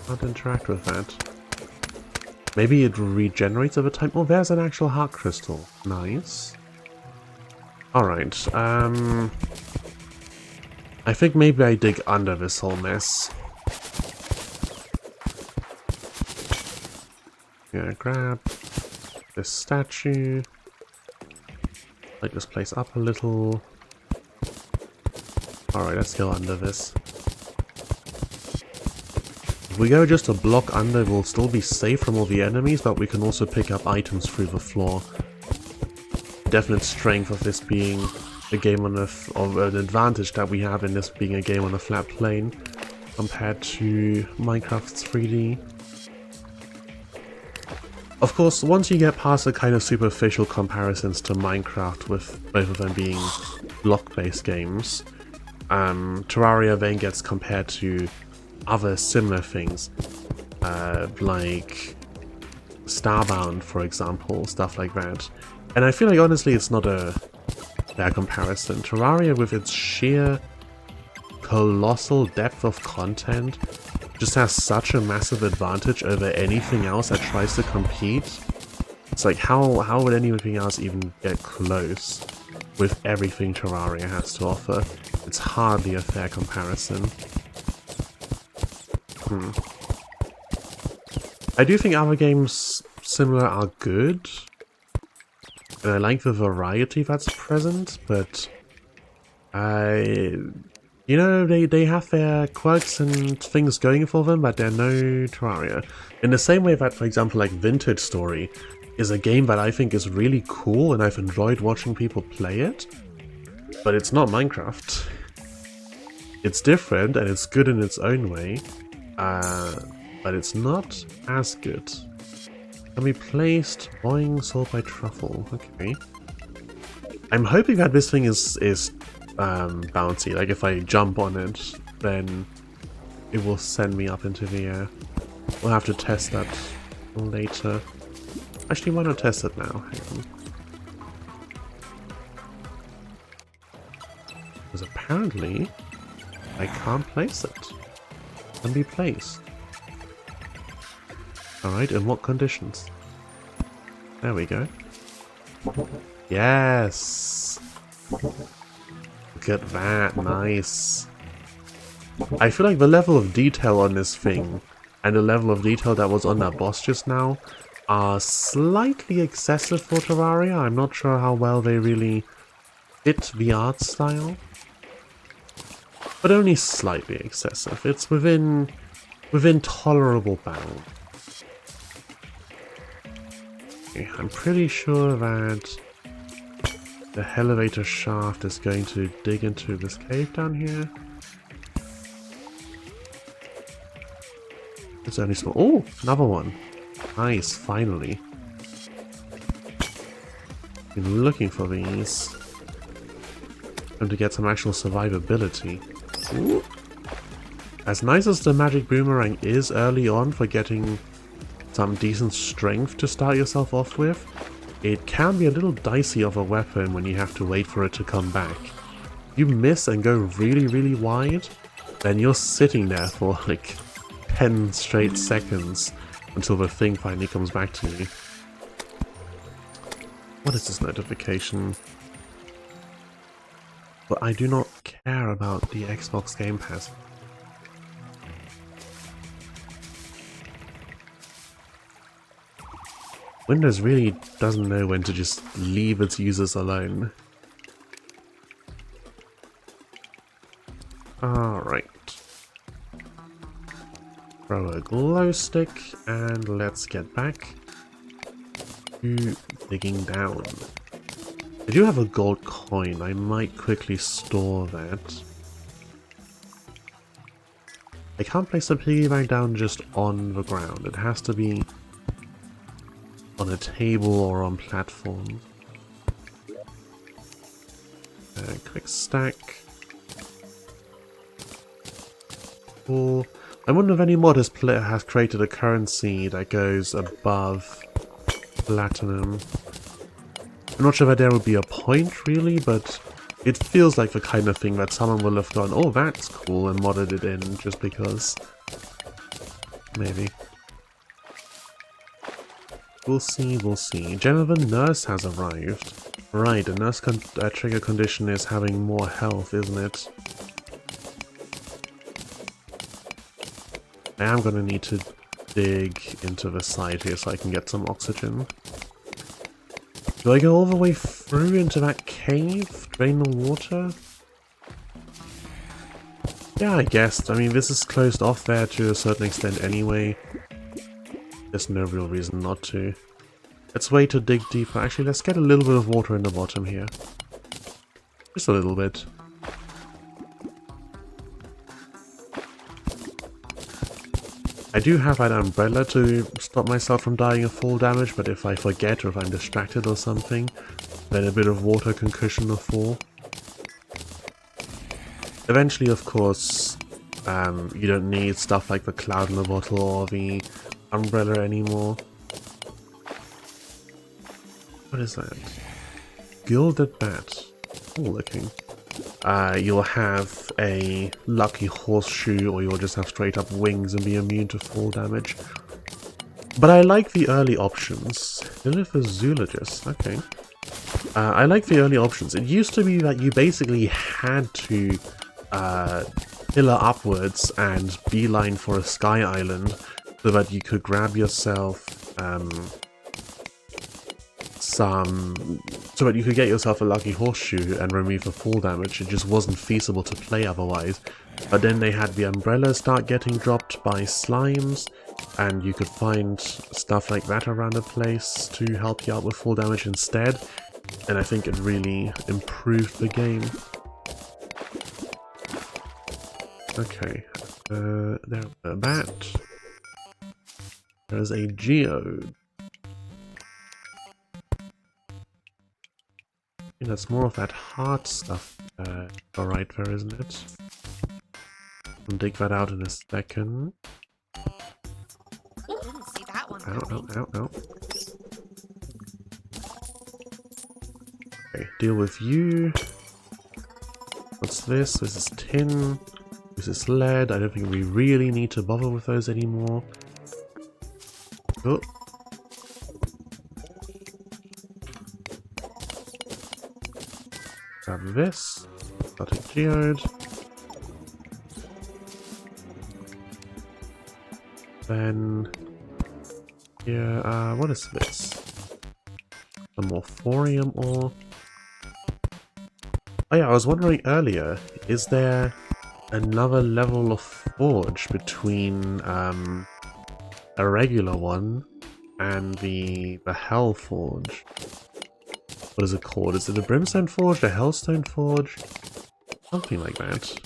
Can't interact with that. Maybe it regenerates over time. Oh, there's an actual heart crystal. Nice. Alright, I think maybe I dig under this whole mess. Yeah, grab this statue. Light this place up a little. Alright, let's go under this. If we go just a block under, we'll still be safe from all the enemies, but we can also pick up items through the floor. Definite strength of this being a game on of an advantage that we have in this being a game on a flat plane compared to Minecraft's 3D. Of course, once you get past the kind of superficial comparisons to Minecraft, with both of them being block-based games, Terraria then gets compared to other similar things, like Starbound, for example, stuff like that. And I feel like honestly it's not a fair comparison. Terraria, with its sheer colossal depth of content, just has such a massive advantage over anything else that tries to compete. It's like, how would anything else even get close with everything Terraria has to offer? It's hardly a fair comparison. I do think other games similar are good, and I like the variety that's present, but you know, they have their quirks and things going for them, but they're no Terraria. In the same way that, for example, like Vintage Story is a game that I think is really cool, and I've enjoyed watching people play it, but it's not Minecraft. It's different, and it's good in its own way, but it's not as good. Can be placed. Boing, sold by truffle. Okay. I'm hoping that this thing is bouncy. Like if I jump on it, then it will send me up into the air. We'll have to test that later. Actually, why not test it now? Hang on. Because apparently I can't place it. Can be placed. Alright, in what conditions? There we go. Yes! Look at that, nice. I feel like the level of detail on this thing and the level of detail that was on that boss just now are slightly excessive for Terraria. I'm not sure how well they really fit the art style. But only slightly excessive. It's within tolerable bounds. Okay, I'm pretty sure that the elevator shaft is going to dig into this cave down here. It's only small. Oh, another one. Nice, finally. Been looking for these. And to get some actual survivability. Ooh. As nice as the magic boomerang is early on for getting some decent strength to start yourself off with, it can be a little dicey of a weapon when you have to wait for it to come back. If you miss and go really, really wide, then you're sitting there for like 10 straight seconds until the thing finally comes back to you. What is this notification? But I do not care about the Xbox Game Pass. Windows really doesn't know when to just leave its users alone. Alright. Throw a glow stick and let's get back to digging down. I do have a gold coin. I might quickly store that. I can't place the piggy bank down just on the ground. It has to be on a table or on platform. Quick stack. Cool. I wonder if any modest player has created a currency that goes above platinum. I'm not sure that there would be a point really, but it feels like the kind of thing that someone will have gone, oh that's cool, and modded it in just because. Maybe. We'll see, we'll see. General Nurse has arrived. Right, the nurse trigger condition is having more health, isn't it? I am gonna need to dig into the side here so I can get some oxygen. Do I go all the way through into that cave? Drain the water? Yeah, I guess. I mean, this is closed off there to a certain extent anyway. There's no real reason not to. Let's wait to dig deeper. Actually, let's get a little bit of water in the bottom here. Just a little bit. I do have an umbrella to stop myself from dying of fall damage, but if I forget or if I'm distracted or something, then a bit of water can cushion the fall. Eventually, of course, you don't need stuff like the cloud in the bottle or the umbrella anymore. What is that? Gilded bat. Cool looking. You'll have a lucky horseshoe, or you'll just have straight up wings and be immune to fall damage. But I like the early options. Lilith is zoologist, okay. I like the early options. It used to be that you basically had to pillar upwards and beeline for a sky island so that you could grab yourself so that you could get yourself a lucky horseshoe and remove the fall damage. It just wasn't feasible to play otherwise. But then they had the umbrella start getting dropped by slimes, and you could find stuff like that around the place to help you out with fall damage instead. And I think it really improved the game. Okay, there's a bat. There's a geode. That's more of that hard stuff. Alright there, isn't it? I'll dig that out in a second. Didn't see that one Ow, coming. ow, ow, ow. Okay, deal with you. What's this? This is tin. This is lead. I don't think we really need to bother with those anymore. Oh. Grab this. Static geode. Then here, what is this? Some more thorium ore. Oh yeah, I was wondering earlier, is there another level of forge between a regular one and the Hell Forge? What is it called? Is it a Brimstone Forge, the Hellstone Forge? Something like that.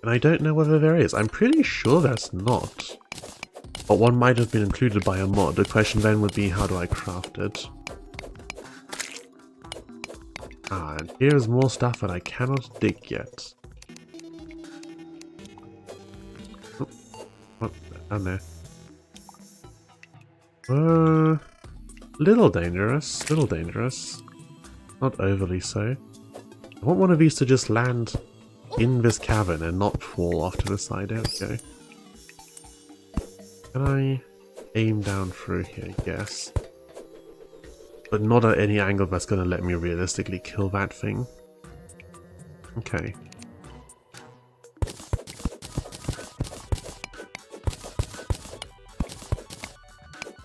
And I don't know whether there is. I'm pretty sure there's not. But one might have been included by a mod. The question then would be, how do I craft it? Ah, and here's more stuff that I cannot dig yet. Oh, what? Down there. Little dangerous, little dangerous. Not overly so. I want one of these to just land in this cavern and not fall off to the side. There we go. Can I aim down through here? Yes. But not at any angle that's going to let me realistically kill that thing. Okay.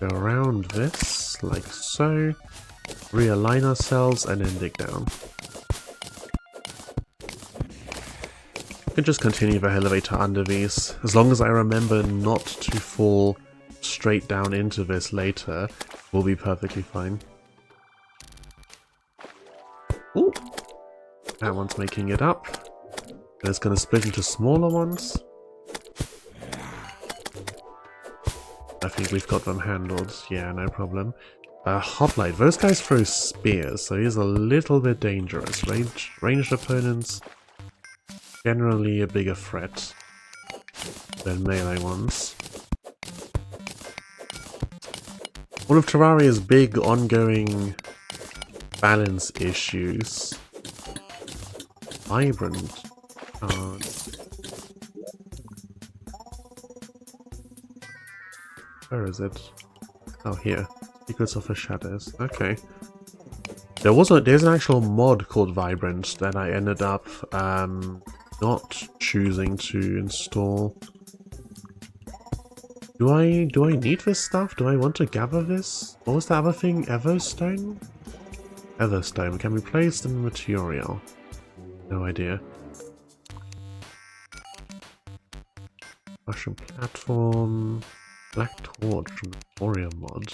Go around this, like so. Realign ourselves and then dig down. I can just continue the elevator under these. As long as I remember not to fall straight down into this later, we'll be perfectly fine. Ooh. That one's making it up. And it's going to split into smaller ones. I think we've got them handled. Yeah, no problem. Hoplite. Those guys throw spears, so he's a little bit dangerous. Ranged opponents, generally a bigger threat than melee ones. One of Terraria's big ongoing balance issues. Vibrant. Where is it? Oh, here. Secrets of the Shadows. Okay. There's an actual mod called Vibrant that I ended up not choosing to install. Do I need this stuff? Do I want to gather this? What was the other thing? Everstone? Everstone can be placed in material. No idea. Mushroom platform. Black torch from the Warrior mod.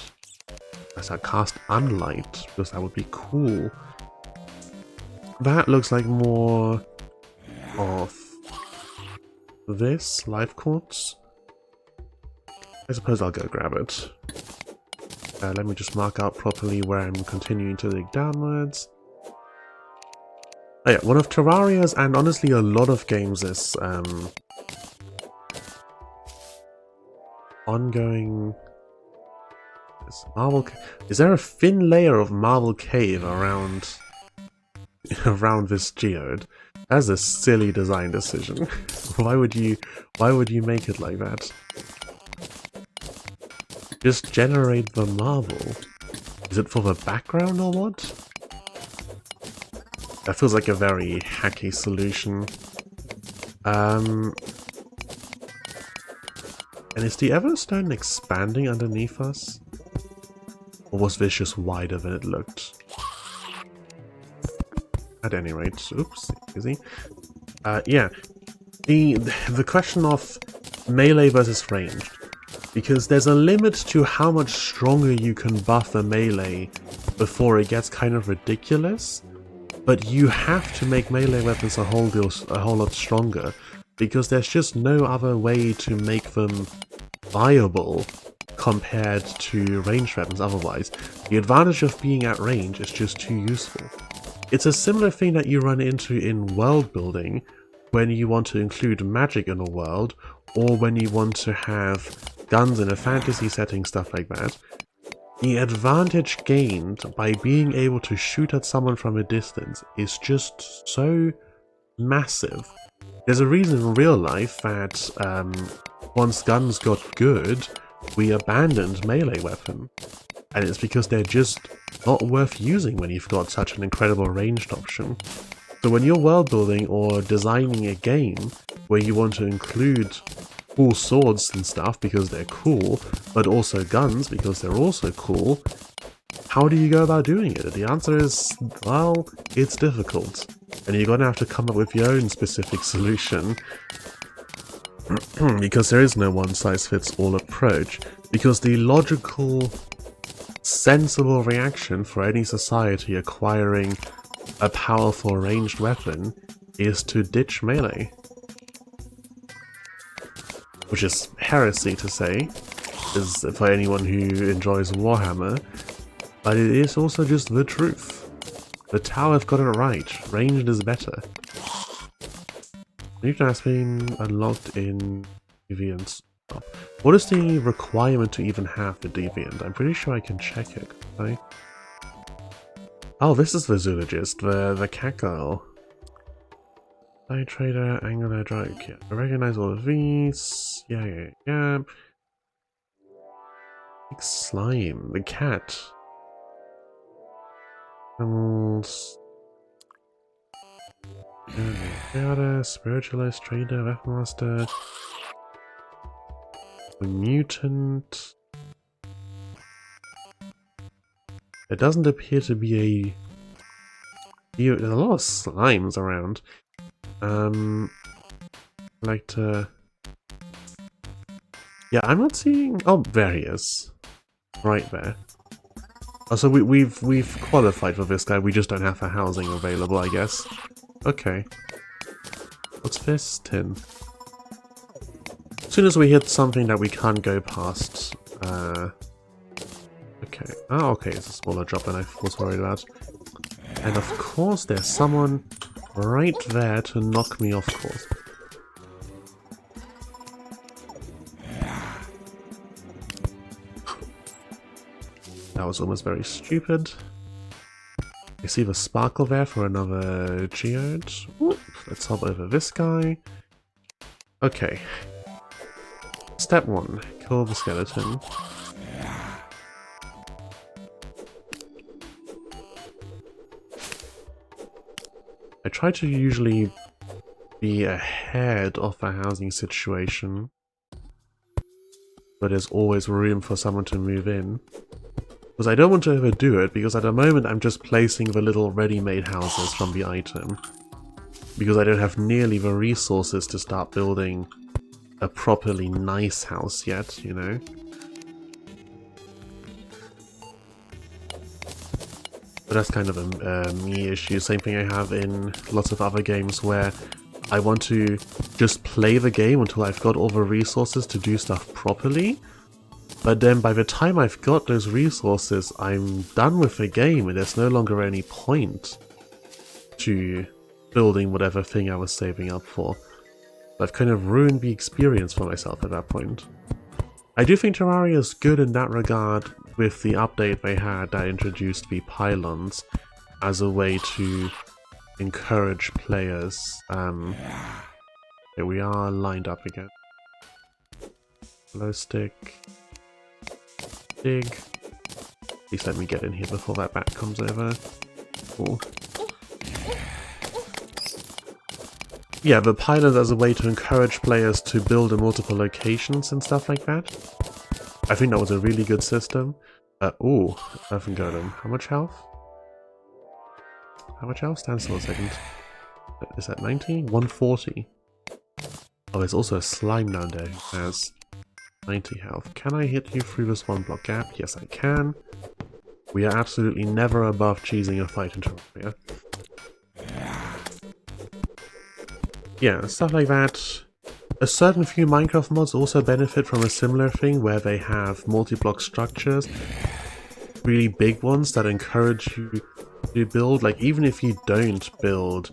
As I cast Unlight, because that would be cool. That looks like more of this life quartz. I suppose I'll go grab it. Let me just mark out properly where I'm continuing to dig downwards. Oh yeah, one of Terraria's, and honestly a lot of games' ongoing marble. Is there a thin layer of marble cave around this geode? That's a silly design decision. Why would you make it like that? Just generate the marble. Is it for the background or what? That feels like a very hacky solution. And is the Everstone expanding underneath us? Or was this just wider than it looked? At any rate, oops, easy. Yeah, the question of melee versus ranged, because there's a limit to how much stronger you can buff a melee before it gets kind of ridiculous. But you have to make melee weapons a whole lot stronger, because there's just no other way to make them viable compared to ranged weapons otherwise. The advantage of being at range is just too useful. It's a similar thing that you run into in world building when you want to include magic in a world, or when you want to have guns in a fantasy setting, stuff like that. The advantage gained by being able to shoot at someone from a distance is just so massive. There's a reason in real life that once guns got good, we abandoned melee weapon. And it's because they're just not worth using when you've got such an incredible ranged option. So when you're world building or designing a game where you want to include cool swords and stuff because they're cool, but also guns because they're also cool, how do you go about doing it? The answer is, well, it's difficult. And you're gonna have to come up with your own specific solution. Because there is no one-size-fits-all approach. Because the logical, sensible reaction for any society acquiring a powerful ranged weapon is to ditch melee. Which is heresy to say, is for anyone who enjoys Warhammer, but it is also just the truth. The Tau have got it right, ranged is better. Newton has been unlocked in Deviant. What is the requirement to even have the Deviant? I'm pretty sure I can check it, right? Oh, this is the zoologist, the cat girl. Night Trader, Angular Drug, yeah. I recognize all of these. Yeah. Big slime, the cat. Animals. Spiritualist, Trader, Weapon Master. The mutant. It doesn't appear to be there's a lot of slimes around. Like to... Yeah, I'm not seeing... Oh, there he is. Right there. Oh, so we've qualified for this guy, we just don't have the housing available, I guess. Okay. What's this? Tin. As soon as we hit something that we can't go past, okay. Oh, okay, it's a smaller drop than I was worried about. And of course there's someone right there to knock me off course. That was almost very stupid. I see the sparkle there for another geode. Ooh, let's hop over this guy. Okay. Step 1. Kill the skeleton. I try to usually be ahead of the housing situation, but there's always room for someone to move in. Because I don't want to overdo it, because at the moment I'm just placing the little ready-made houses from the item. Because I don't have nearly the resources to start building a properly nice house yet, you know? But that's kind of a me issue. Same thing I have in lots of other games where I want to just play the game until I've got all the resources to do stuff properly. But then by the time I've got those resources, I'm done with the game and there's no longer any point to building whatever thing I was saving up for. I've kind of ruined the experience for myself at that point. I do think Terraria is good in that regard with the update they had that introduced the pylons as a way to encourage players. Here we are lined up again. Glow stick. Dig. Please let me get in here before that bat comes over. Cool. Yeah, the pylons as a way to encourage players to build in multiple locations and stuff like that. I think that was a really good system. Ooh, Earthen Golem. How much health? How much health? Stand still a second. Is that 90? 140. Oh, there's also a slime down there who has 90 health. Can I hit you through this one block gap? Yes, I can. We are absolutely never above cheesing a fight in Terraria. Yeah, stuff like that. A certain few Minecraft mods also benefit from a similar thing where they have multi-block structures, really big ones that encourage you to build. Like, even if you don't build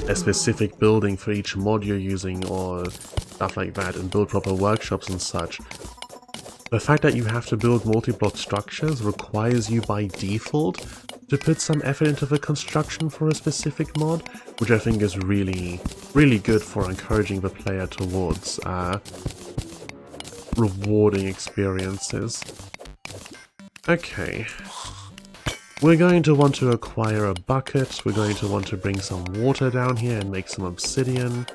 a specific building for each mod you're using or stuff like that and build proper workshops and such, the fact that you have to build multi-block structures requires you by default to put some effort into the construction for a specific mod, which I think is really, really good for encouraging the player towards rewarding experiences. Okay, we're going to want to acquire a bucket, we're going to want to bring some water down here and make some obsidian.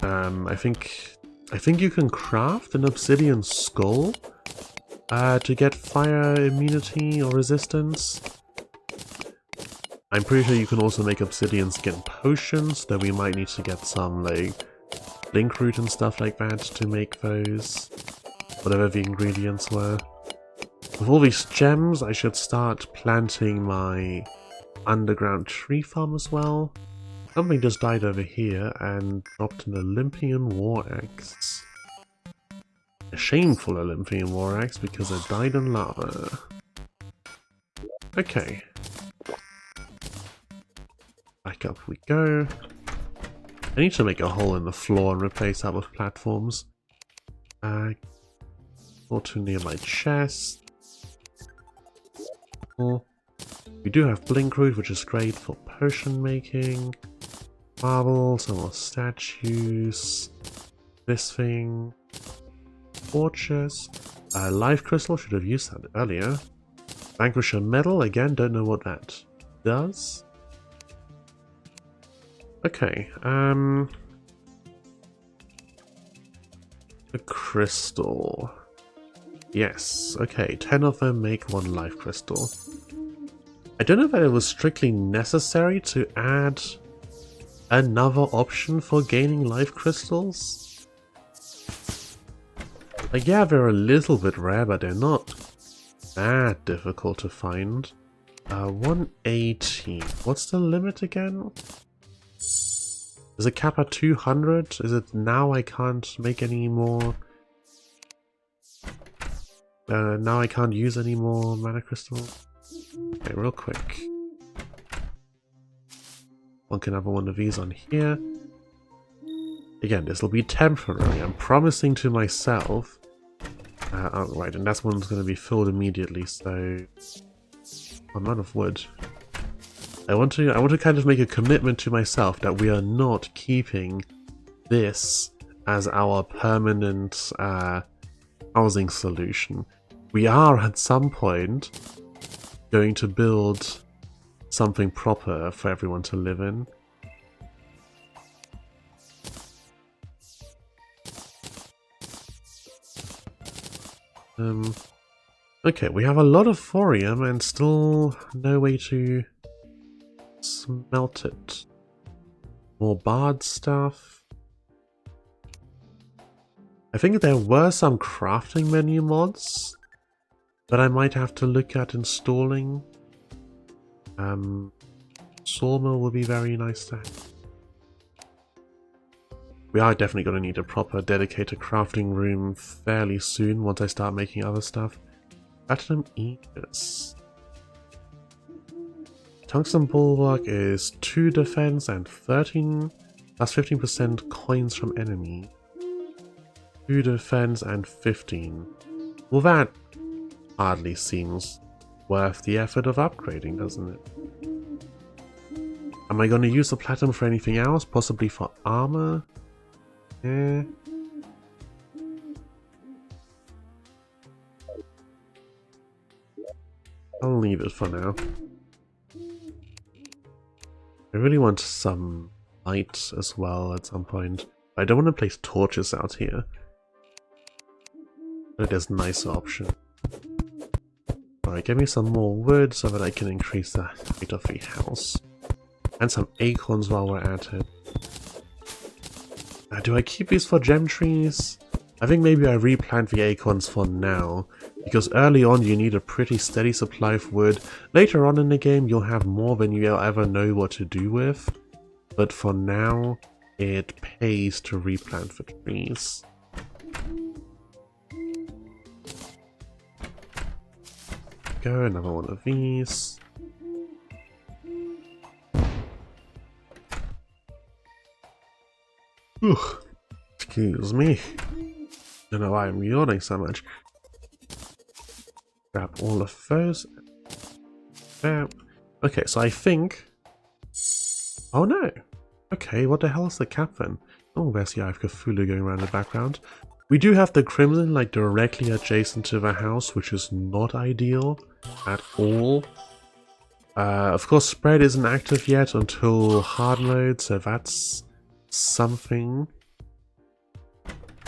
I think you can craft an obsidian skull to get fire immunity or resistance. I'm pretty sure you can also make obsidian skin potions, though we might need to get some like link root and stuff like that to make those, whatever the ingredients were. With all these gems, I should start planting my underground tree farm as well. Something just died over here and dropped an Olympian war axe. A shameful Olympian war axe because it died in lava. Okay. Back up we go. I need to make a hole in the floor and replace that with platforms. Not too near my chest. We do have blink root, which is great for potion making. Marble, some more statues. This thing. Torches. Life crystal, should have used that earlier. Vanquisher medal, again, don't know what that does. Okay, a crystal. Yes, okay, 10 of them make one life crystal. I don't know that it was strictly necessary to add another option for gaining life crystals. Like, yeah, they're a little bit rare, but they're not that difficult to find. 180. What's the limit again? Is it cap at 200? Is it now I can't make any more? Now I can't use any more mana crystal? Okay, real quick. One can have one of these on here. Again, this will be temporary. I'm promising to myself. Oh, right, and that one's going to be filled immediately, so I'm out of wood. I want to kind of make a commitment to myself that we are not keeping this as our permanent housing solution. We are at some point going to build something proper for everyone to live in. Okay, we have a lot of thorium and still no way to smelt it. More bard stuff. I think there were some crafting menu mods that I might have to look at installing. Sawmill would be very nice to have. We are definitely going to need a proper dedicated crafting room fairly soon once I start making other stuff. Platinum Aegis. Tungsten Bulwark is 2 defense and 13 plus 15% coins from enemy. 2 defense and 15. Well, that hardly seems worth the effort of upgrading, doesn't it? Am I going to use the platinum for anything else? Possibly for armor? Eh. I'll leave it for now. I really want some light as well at some point. I don't want to place torches out here. But there's a nicer option. Alright, give me some more wood so that I can increase the height of the house. And some acorns while we're at it. Do I keep these for gem trees? I think maybe I replant the acorns for now, because early on you need a pretty steady supply of wood. Later on in the game you'll have more than you'll ever know what to do with, but for now it pays to replant for trees. Go, another one of these. Ugh, excuse me. Don't know why I'm yawning so much. Grab all of those. There. Okay, so I think... Oh no! Okay, what the hell is the cap then? Oh, there's the Eye of Cthulhu going around in the background. We do have the Crimson like directly adjacent to the house, which is not ideal at all. Of course, Spread isn't active yet until hard mode, so that's something.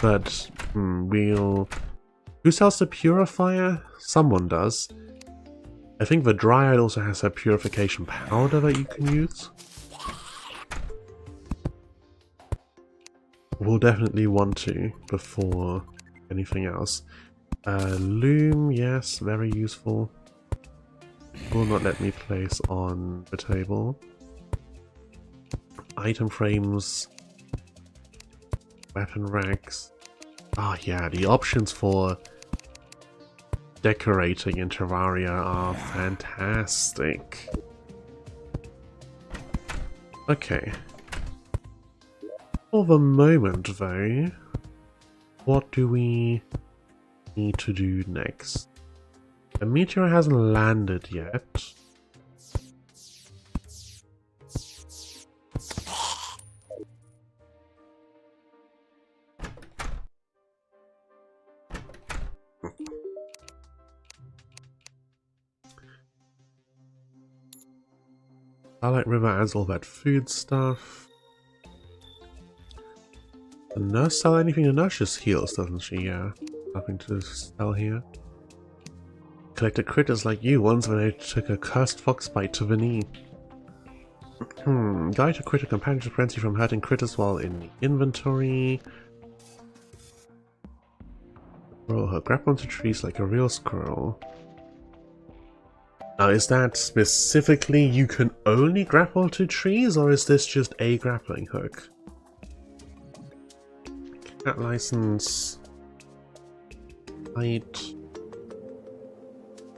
But, we'll... Who sells the Purifier? Someone does. I think the Dryad also has a purification powder that you can use. We'll definitely want to before anything else. Loom, yes, very useful. Will not let me place on the table. Item frames. Weapon racks. Ah, yeah, the options for decorating in Terraria are fantastic. Okay. For the moment, though, what do we need to do next? The meteor hasn't landed yet. Starlight River adds all that food stuff. The nurse sell anything? The nurse just heals, doesn't she? Yeah. Nothing to sell here. Collected critters like you once when I took a cursed fox bite to the knee. Guide to critter companion to prevent you from hurting critters while in the inventory. Roll her. Grab onto trees like a real squirrel. Now, is that specifically you can only grapple to trees, or is this just a grappling hook? Cat license. Height.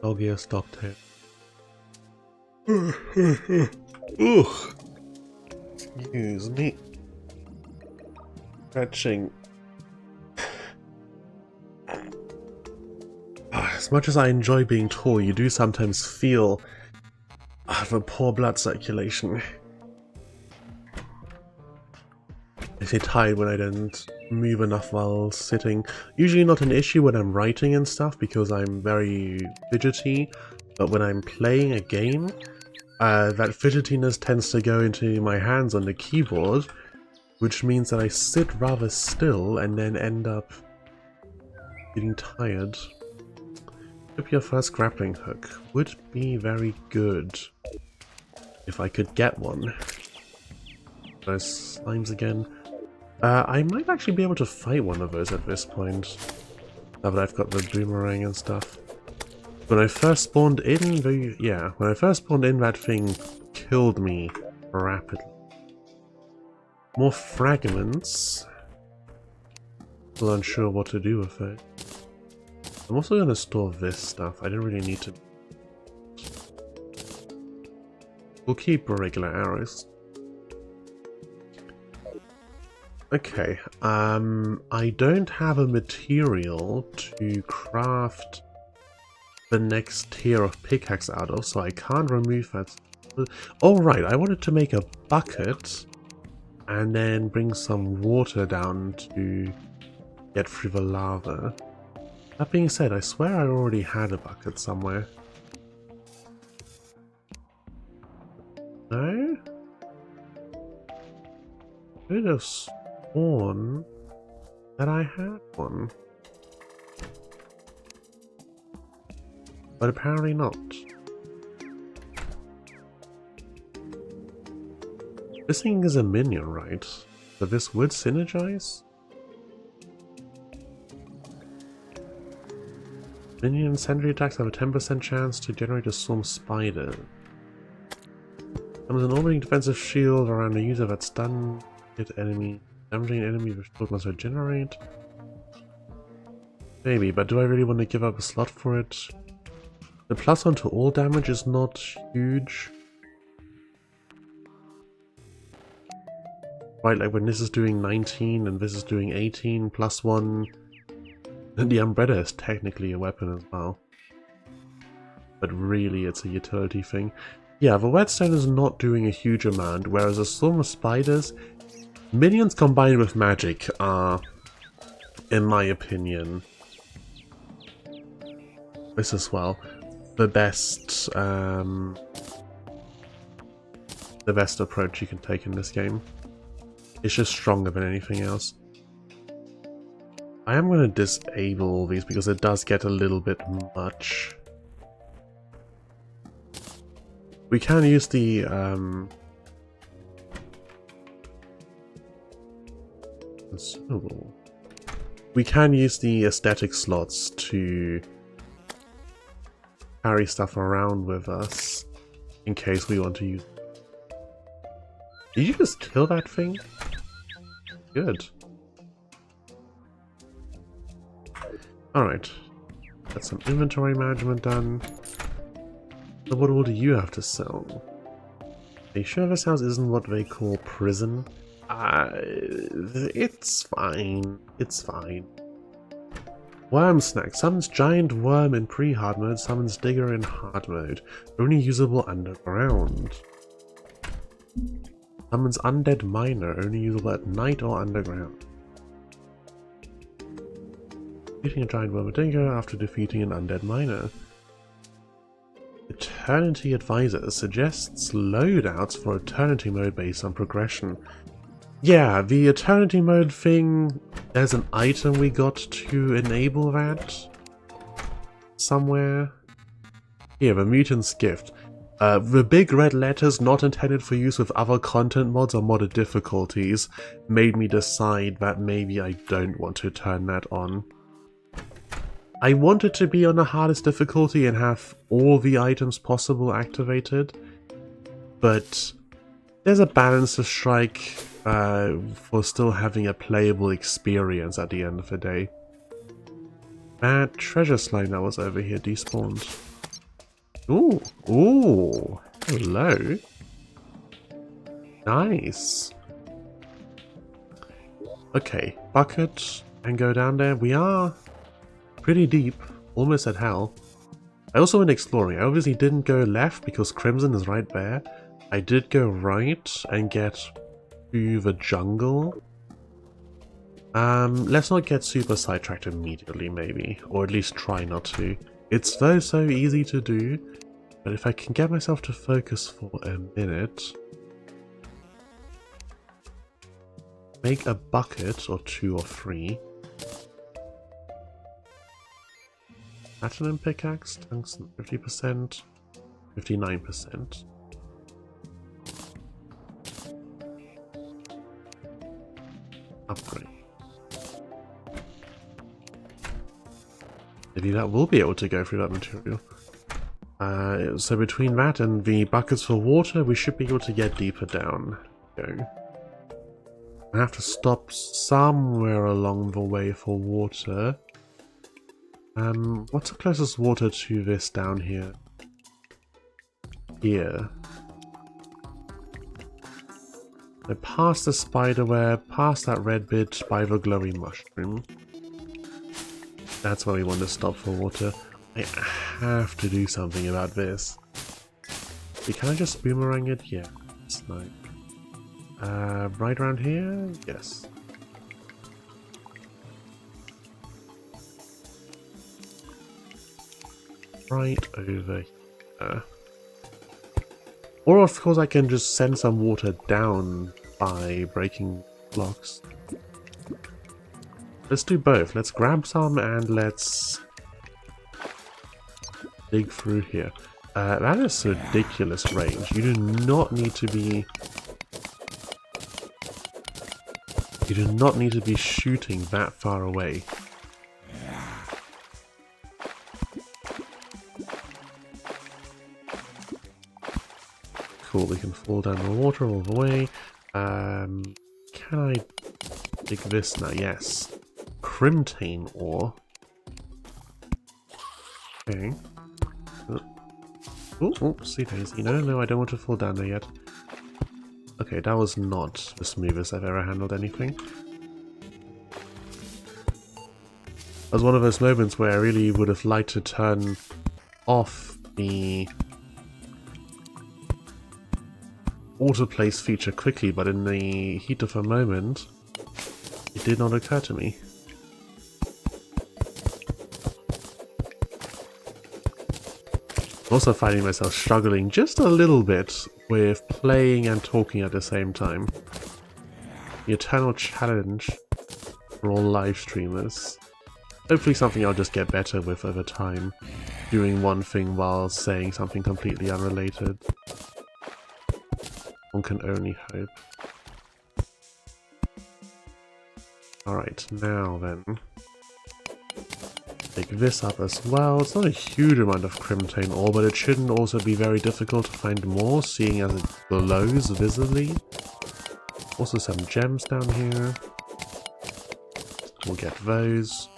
Dog ear, stocktail. Ugh. Excuse me. Stretching. As much as I enjoy being tall, you do sometimes feel the poor blood circulation. I get tired when I don't move enough while sitting. Usually not an issue when I'm writing and stuff because I'm very fidgety, but when I'm playing a game, that fidgetiness tends to go into my hands on the keyboard, which means that I sit rather still and then end up getting tired. Equip your first grappling hook. Would be very good if I could get one. Those slimes again. I might actually be able to fight one of those at this point. Now that I've got the boomerang and stuff. When I first spawned in, when I first spawned in, that thing killed me rapidly. More fragments. Still unsure what to do with it. I'm also going to store this stuff. I don't really need to. We'll keep regular arrows. Okay, I don't have a material to craft the next tier of pickaxe out of, so I can't remove that. Oh right, I wanted to make a bucket and then bring some water down to get through the lava. That being said, I swear I already had a bucket somewhere. No? Could have sworn that I had one. But apparently not. This thing is a minion, right? So this would synergize? Minion sentry attacks have a 10% chance to generate a swarm spider. Comes an orbiting defensive shield around a user that's done Hit enemy. Damaging enemy restored must regenerate. Maybe, but do I really want to give up a slot for it? The +1 to all damage is not huge. Right, like when this is doing 19 and this is doing 18, +1. And the umbrella is technically a weapon as well. But really it's a utility thing. Yeah, the whetstone is not doing a huge amount, whereas a swarm of spiders, minions combined with magic are, in my opinion, this as well, the best approach you can take in this game. It's just stronger than anything else. I am going to disable all these because it does get a little bit much. We can use the consumable. We can use the aesthetic slots to carry stuff around with us in case we want to use. Did you just kill that thing? Good. Alright. Got some inventory management done. So what all do you have to sell? Are you sure this house isn't what they call prison? It's fine. It's fine. Worm snack. Summons giant worm in pre-hard mode, summons digger in hard mode. Only usable underground. Summons undead miner, only usable at night or underground. Defeating a giant worm or digger after defeating an undead miner. Eternity Advisor suggests loadouts for Eternity mode based on progression. Yeah, the Eternity mode thing, there's an item we got to enable that somewhere. Here, the Mutant's Gift. The big red letters not intended for use with other content mods or modded difficulties made me decide that maybe I don't want to turn that on. I wanted to be on the hardest difficulty and have all the items possible activated, but there's a balance to strike for still having a playable experience at the end of the day. That treasure slime that was over here despawned. Ooh, ooh, hello. Nice. Okay, bucket and go down there. We are pretty deep, almost at hell. I also went exploring. I obviously didn't go left because Crimson is right there. I did go right and get to the jungle. Let's not get super sidetracked immediately, maybe, or at least try not to. It's so easy to do, but if I can get myself to focus for a minute, make a bucket or 2 or 3. Platinum pickaxe, tungsten 50%, 59%. Upgrade. Maybe that will be able to go through that material. So between that and the buckets for water, we should be able to get deeper down. Go. I have to stop somewhere along the way for water. What's the closest water to this down here? Here. So past the spiderweb, past that red bit by the glowy mushroom. That's where we want to stop for water. I have to do something about this. Can I just boomerang it? Yeah, it's nice. Right around here? Yes. Right over here. Or of course I can just send some water down by breaking blocks. Let's do both. Let's grab some and let's dig through here. That is ridiculous range. You do not need to be... You do not need to be shooting that far away. Cool, we can fall down the water all the way. can I dig this now? Yes. Crimtane ore. Okay. Oh, oopsie daisy. No, I don't want to fall down there yet. Okay, that was not the smoothest I've ever handled anything. That was one of those moments where I really would have liked to turn off the autoplace feature quickly, but in the heat of a moment, it did not occur to me. Also finding myself struggling just a little bit with playing and talking at the same time. The eternal challenge for all live streamers. Hopefully something I'll just get better with over time, doing one thing while saying something completely unrelated. One can only hope. Alright, now then. Pick this up as well. It's not a huge amount of Crimtane ore, but it shouldn't also be very difficult to find more, seeing as it glows visibly. Also some gems down here. We'll get those.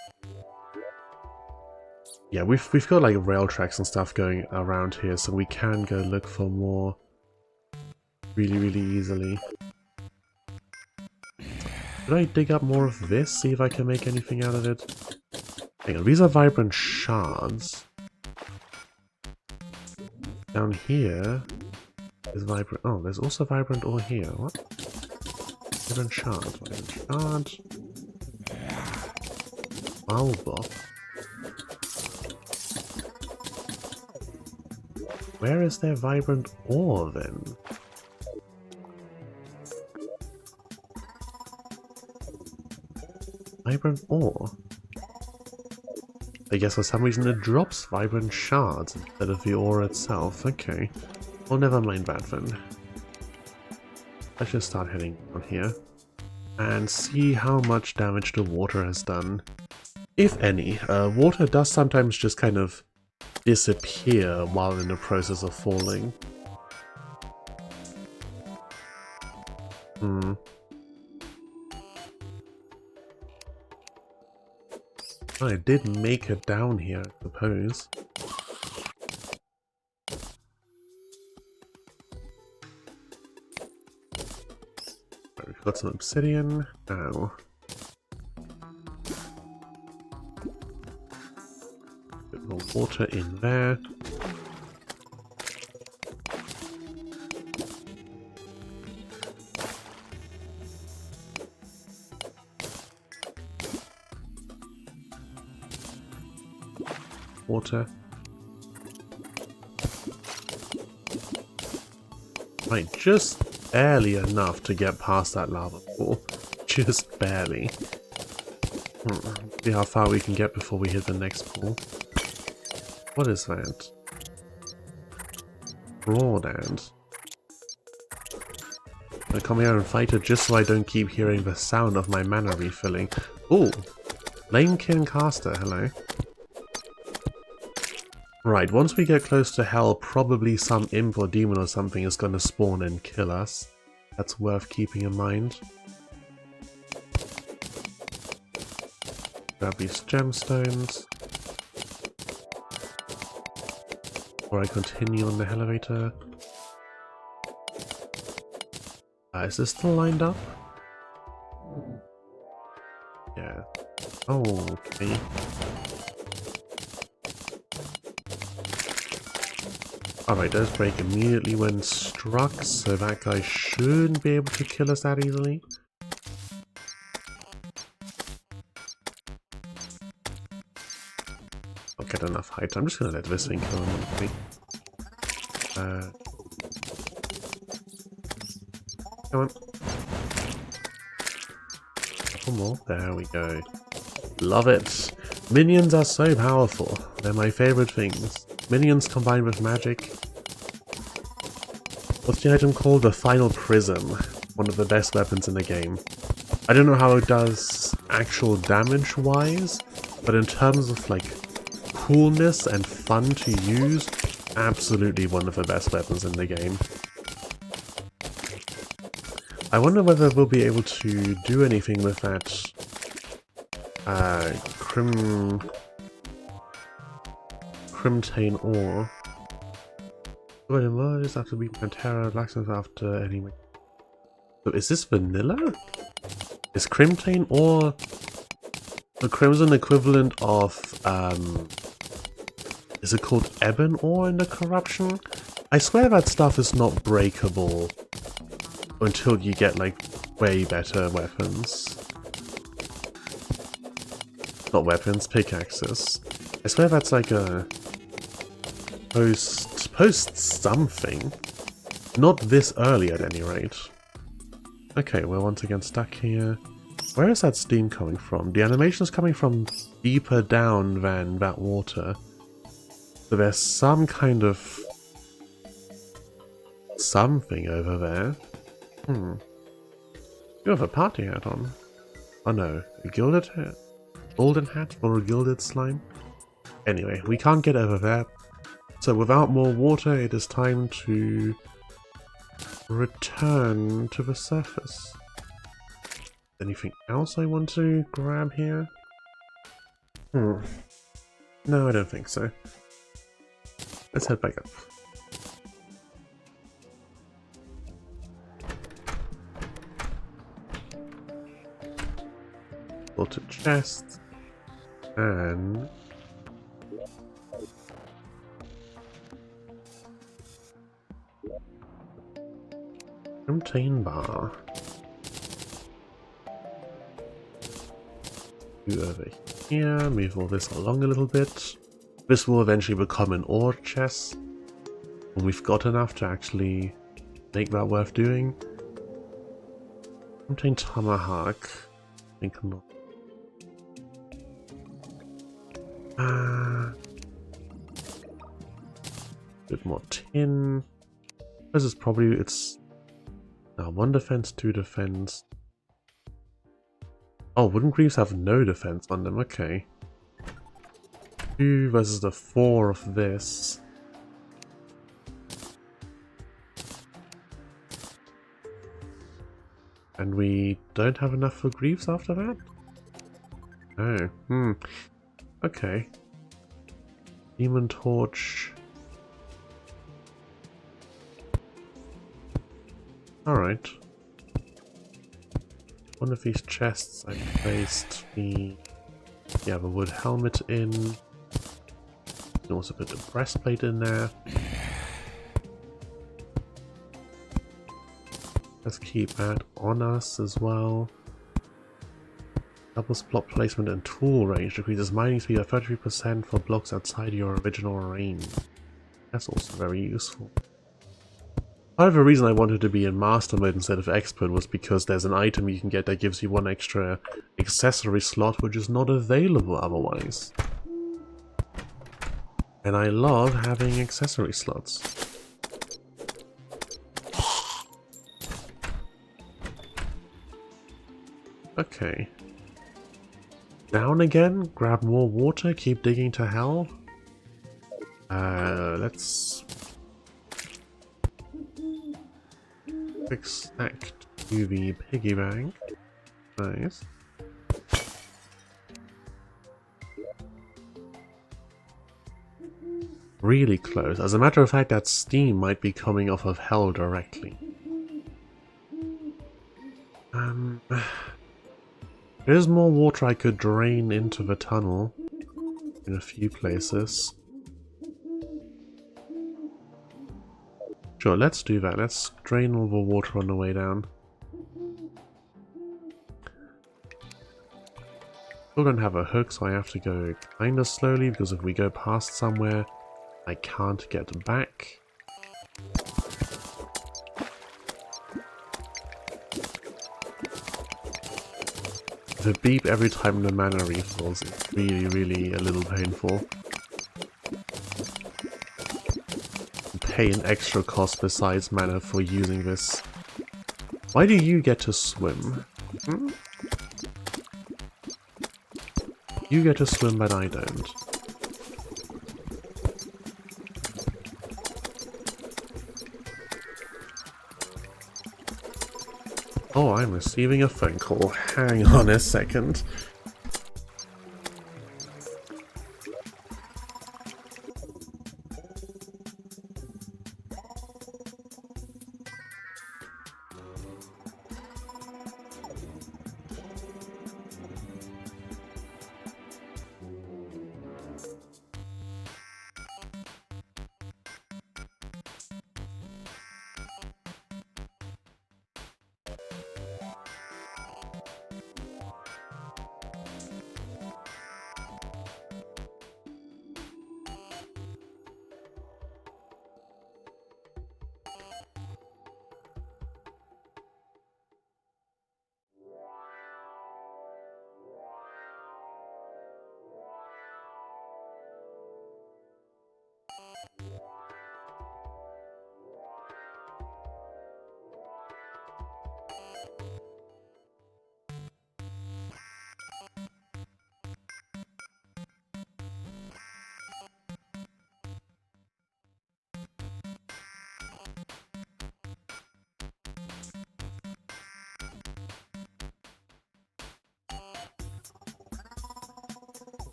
Yeah, we've got like rail tracks and stuff going around here, so we can go look for more really easily. Should I dig up more of this, see if I can make anything out of it? Hang on, these are vibrant shards. Down here is vibrant. Oh, there's also vibrant ore here. What? Vibrant shards, vibrant shards. Bulb. Where is there vibrant ore then? Vibrant ore? I guess for some reason it drops vibrant shards instead of the ore itself. Okay. Well, never mind that then. Let's just start heading on here and see how much damage the water has done. If any. Water does sometimes just kind of disappear while in the process of falling. I did make it down here, I suppose. Right, we've got some obsidian now. Bit more water in there. Water. Right, just barely enough to get past that lava pool. Just barely. See how far we can get before we hit the next pool. What is that? Broadand. I come here and fight it just so I don't keep hearing the sound of my mana refilling. Ooh! Lamekin Caster, hello. Right, once we get close to hell, probably some imp or demon or something is going to spawn and kill us. That's worth keeping in mind. Grab these gemstones. Before I continue on the elevator. Is this still lined up? Yeah. Oh, okay. Alright, those break immediately when struck, so that guy shouldn't be able to kill us that easily. I'll get enough height. I'm just gonna let this thing kill him, quickly. Come on. Couple more. There we go. Love it! Minions are so powerful. They're my favorite things. Minions combined with magic. What's the item called? The Final Prism. One of the best weapons in the game. I don't know how it does actual damage wise, but in terms of like coolness and fun to use, absolutely one of the best weapons in the game. I wonder whether we'll be able to do anything with that Crimtane ore. But in world is after being Pantera, blacksmith after any. So is this vanilla? Is Crimtane ore the crimson equivalent of is it called ebon ore in the corruption? I swear that stuff is not breakable until you get like way better weapons. Not weapons, pickaxes. I swear that's like a post something. Not this early at any rate. Okay, we're once again stuck here. Where is that steam coming from? The animation is coming from deeper down than that water. So there's some kind of something over there. You have a party hat on. Oh no, a gilded hat? Golden hat or a gilded slime? Anyway, we can't get over there. So without more water, it is time to return to the surface. Anything else I want to grab here? No, I don't think so. Let's head back up. Bolted chest and contain bar. Do over here, move all this along a little bit. This will eventually become an ore chest when we've got enough to actually make that worth doing. Contain tomahawk. I think not. Bit more tin. This is probably it's now 1 defense, 2 defense. Oh, wooden greaves have no defense on them, okay. 2 versus the 4 of this. And we don't have enough for greaves after that? Oh, okay. Demon torch. Alright. One of these chests I placed the wood helmet in. You can also put the breastplate in there. Let's keep that on us as well. Double spot placement and tool range decreases mining speed by 33% for blocks outside your original range. That's also very useful. Part of the reason I wanted to be in master mode instead of expert was because there's an item you can get that gives you 1 extra accessory slot which is not available otherwise. And I love having accessory slots. Okay. Down again, grab more water, keep digging to hell. Let's quick snack to the piggy bank. Nice. Really close. As a matter of fact, that steam might be coming off of hell directly. There's more water I could drain into the tunnel in a few places. Sure, let's do that. Let's drain all the water on the way down. Still don't have a hook, so I have to go kinda slowly, because if we go past somewhere, I can't get back. The beep every time the mana refills is really a little painful. Pay an extra cost besides mana for using this. Why do you get to swim? You get to swim, but I don't. Oh, I'm receiving a phone call. Hang on a second.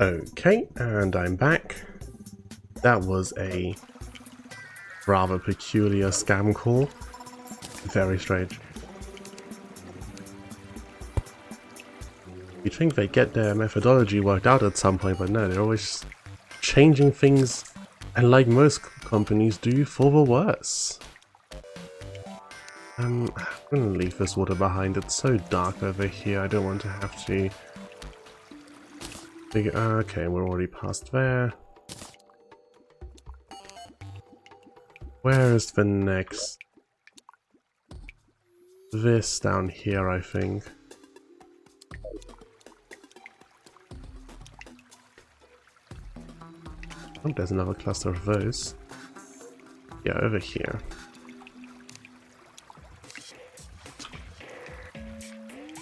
Okay, and I'm back. That was a rather peculiar scam call. Very strange. You'd think they'd get their methodology worked out at some point, but no, they're always changing things, and like most companies do, for the worse. I'm gonna leave this water behind. It's so dark over here, I don't want to have to... Okay, we're already past there. Where is the next? This down here, I think. Oh, there's another cluster of those. Yeah, over here.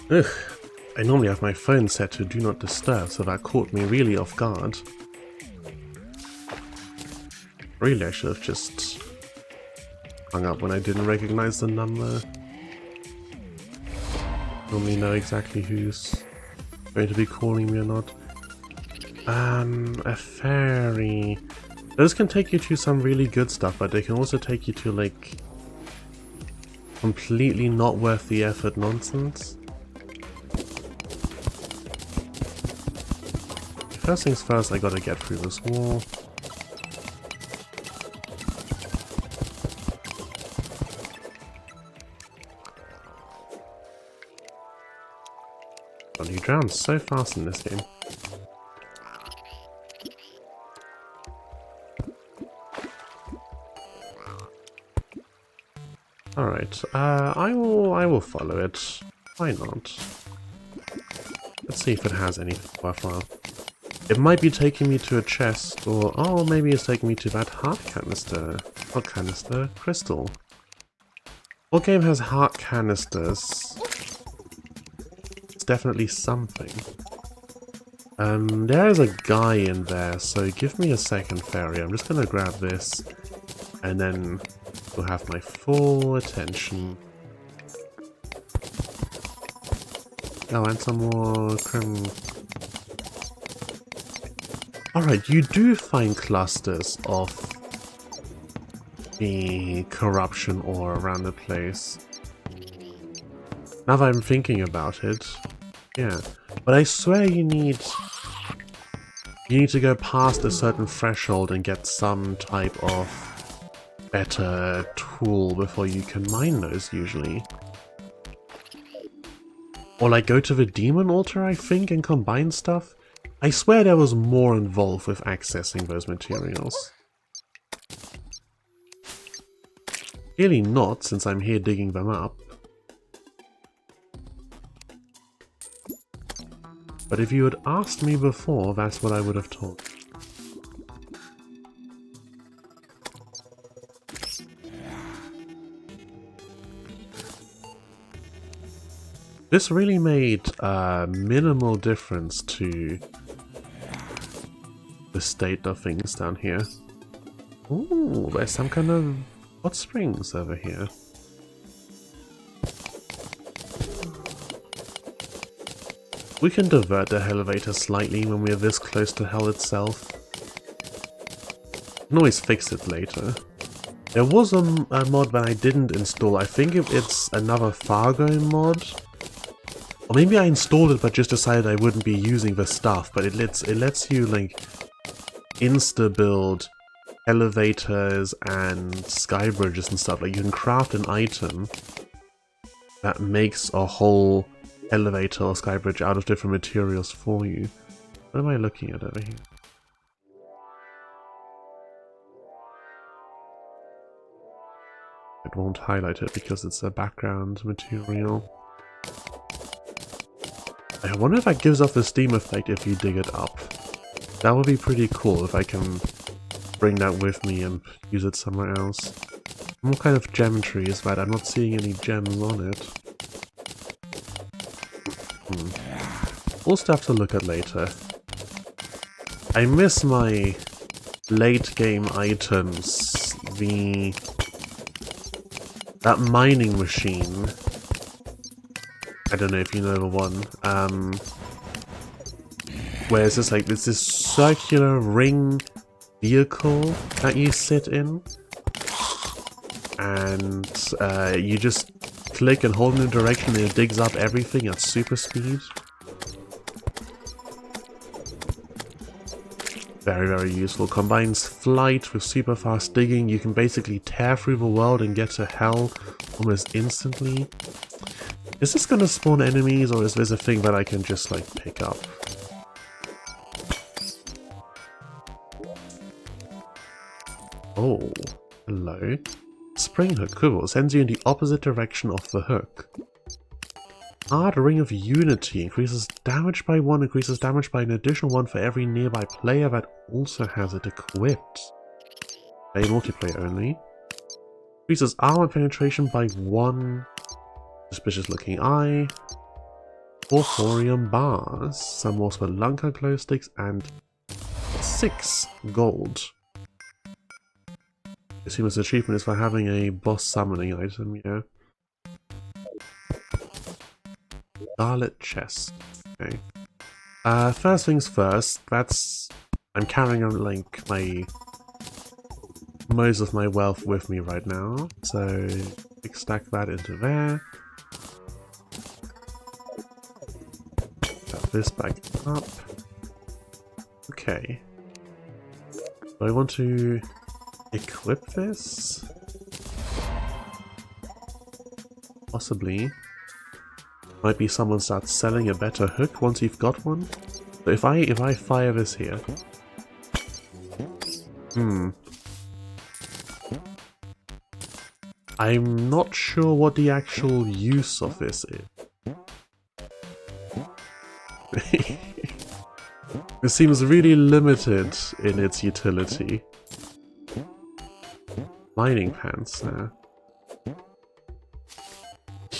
Ugh. I normally have my phone set to do not disturb, so that caught me really off guard. Really, I should have just hung up when I didn't recognize the number. Normally know exactly who's going to be calling me or not. A ferry. Those can take you to some really good stuff, but they can also take you to, like, completely not worth the effort nonsense. First things first, I gotta get through this wall. God, you drown so fast in this game. Alright, I will follow it. Why not? Let's see if it has anything worthwhile. It might be taking me to a chest, or oh, maybe it's taking me to that heart canister. Not canister, crystal. What game has heart canisters? It's definitely something. There is a guy in there, so give me a second, fairy. I'm just gonna grab this, and then we'll have my full attention. Oh, and some more crim. Alright, you do find clusters of the corruption ore around the place. Now that I'm thinking about it, yeah. But I swear you need to go past a certain threshold and get some type of better tool before you can mine those, usually. Or like go to the demon altar, I think, and combine stuff. I swear there was more involved with accessing those materials. Clearly not, since I'm here digging them up. But if you had asked me before, that's what I would have told you. This really made a minimal difference to the state of things down here. Ooh, there's some kind of hot springs over here. We can divert the elevator slightly when we are this close to hell itself. We can always fix it later. There was a mod that I didn't install. I think it's another Fargo mod. Or maybe I installed it but just decided I wouldn't be using the stuff. But it lets you like insta-build elevators and sky bridges and stuff. Like you can craft an item that makes a whole elevator or sky bridge out of different materials for you. What am I looking at over here? It won't highlight it because it's a background material. I wonder if that gives off the steam effect if you dig it up. That would be pretty cool if I can bring that with me and use it somewhere else. What kind of gem tree is that? I'm not seeing any gems on it. We'll still have to look at later. I miss my late game items. That mining machine. I don't know if you know the one. Where it's just like there's this circular ring vehicle that you sit in, and you just click and hold in a direction and it digs up everything at super speed. Very, very useful. Combines flight with super fast digging. You can basically tear through the world and get to hell almost instantly. Is this gonna spawn enemies, or is this a thing that I can just like pick up? Oh, hello. Spring hook, cool. Sends you in the opposite direction of the hook. Ah, the Ring of Unity increases damage by 1, increases damage by an additional 1 for every nearby player that also has it equipped. Play multiplayer only. Increases armor penetration by 1. Suspicious looking eye. 4 thorium bars. Some more spelunker glow sticks and 6 gold. I assume this achievement is for having a boss summoning item, yeah. Scarlet chest. Okay. First things first, I'm carrying on like most of my wealth with me right now. So stack that into there. Got this back up. Okay. Do I want to equip this? Possibly. Might be someone starts selling a better hook once you've got one. But if I fire this here. I'm not sure what the actual use of this is. It seems really limited in its utility. Mining pants there.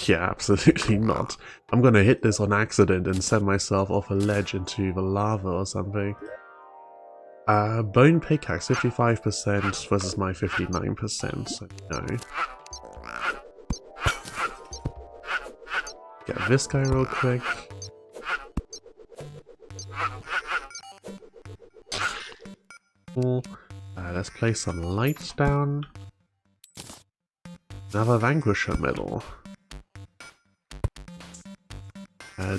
Yeah, absolutely not. I'm gonna hit this on accident and send myself off a ledge into the lava or something. Bone pickaxe, 55% versus my 59%, so no. Get this guy real quick. Cool. Let's place some lights down. Another Vanquisher medal.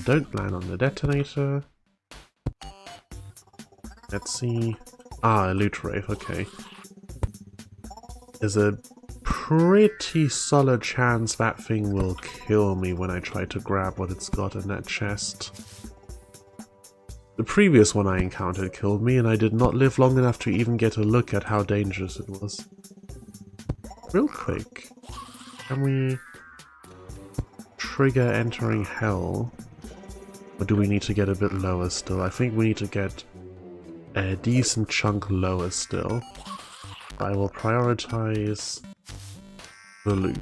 Don't land on the detonator. Let's see. Ah, a loot wraith, okay. There's a pretty solid chance that thing will kill me when I try to grab what it's got in that chest. The previous one I encountered killed me, and I did not live long enough to even get a look at how dangerous it was. Real quick, can we trigger entering hell? Or do we need to get a bit lower still? I think we need to get a decent chunk lower still. I will prioritize the loot.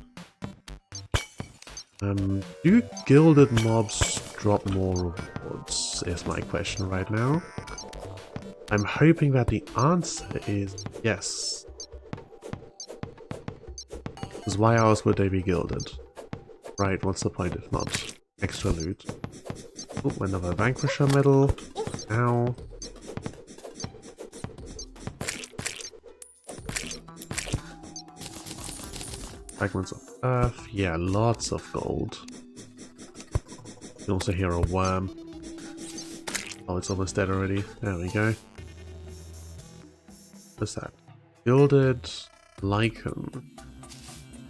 Do gilded mobs drop more rewards, is my question right now. I'm hoping that the answer is yes. Because why else would they be gilded? Right, what's the point if not? Extra loot. Oh, another Vanquisher medal. Ow. Fragments of earth. Yeah, lots of gold. You can also hear a worm. Oh, it's almost dead already. There we go. What's that? Gilded lichen.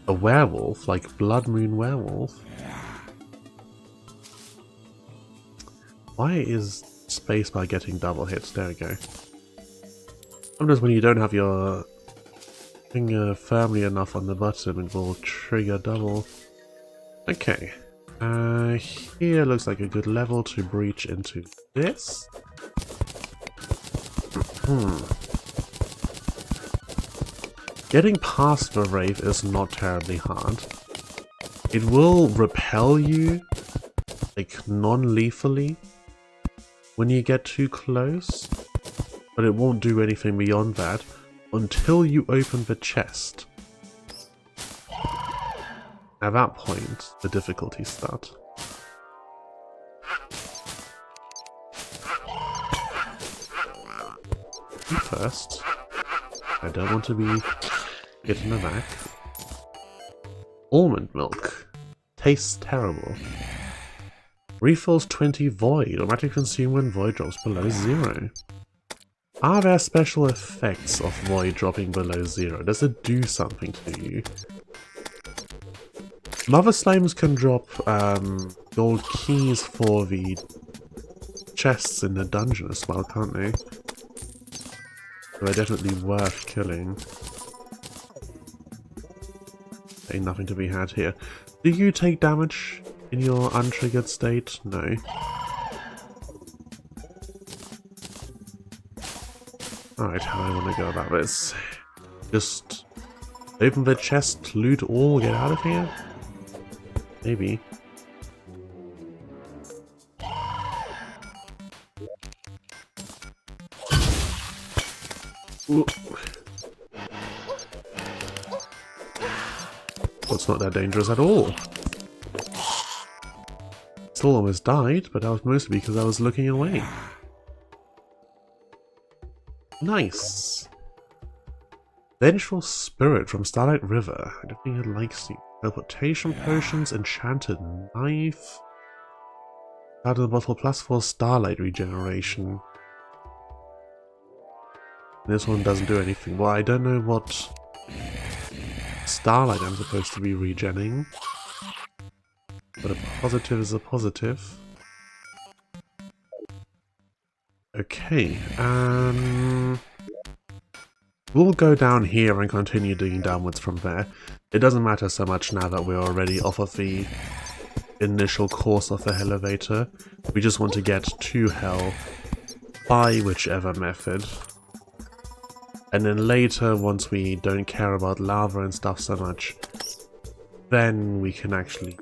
A werewolf, like Blood Moon Werewolf. Why is spacebar getting double hits? There we go. Sometimes when you don't have your finger firmly enough on the button, it will trigger double. Okay. Here looks like a good level to breach into this. Getting past the Wraith is not terribly hard. It will repel you, like, non-lethally when you get too close, but it won't do anything beyond that until you open the chest. At that point, the difficulties start. First, I don't want to be getting the back. Almond milk. Tastes terrible. Refills 20 void. Automatically consumed when void drops below 0. Are there special effects of void dropping below 0? Does it do something to you? Mother slimes can drop gold keys for the chests in the dungeon as well, can't they? They're definitely worth killing. Ain't nothing to be had here. Do you take damage in your untriggered state? No. Alright, how do I want to go about this? Just open the chest, loot all, get out of here? Maybe. Ooh. Well, it's not that dangerous at all. Still almost died, but that was mostly because I was looking away. Nice. Vengeful Spirit from Starlight River. I don't think it likes you. Teleportation potions, enchanted knife. Out of the bottle +4 starlight regeneration. This one doesn't do anything. Well, I don't know what starlight I'm supposed to be regenning. But a positive is a positive. Okay, we'll go down here and continue digging downwards from there. It doesn't matter so much now that we're already off of the initial course of the elevator. We just want to get to hell by whichever method. And then later, once we don't care about lava and stuff so much, then we can actually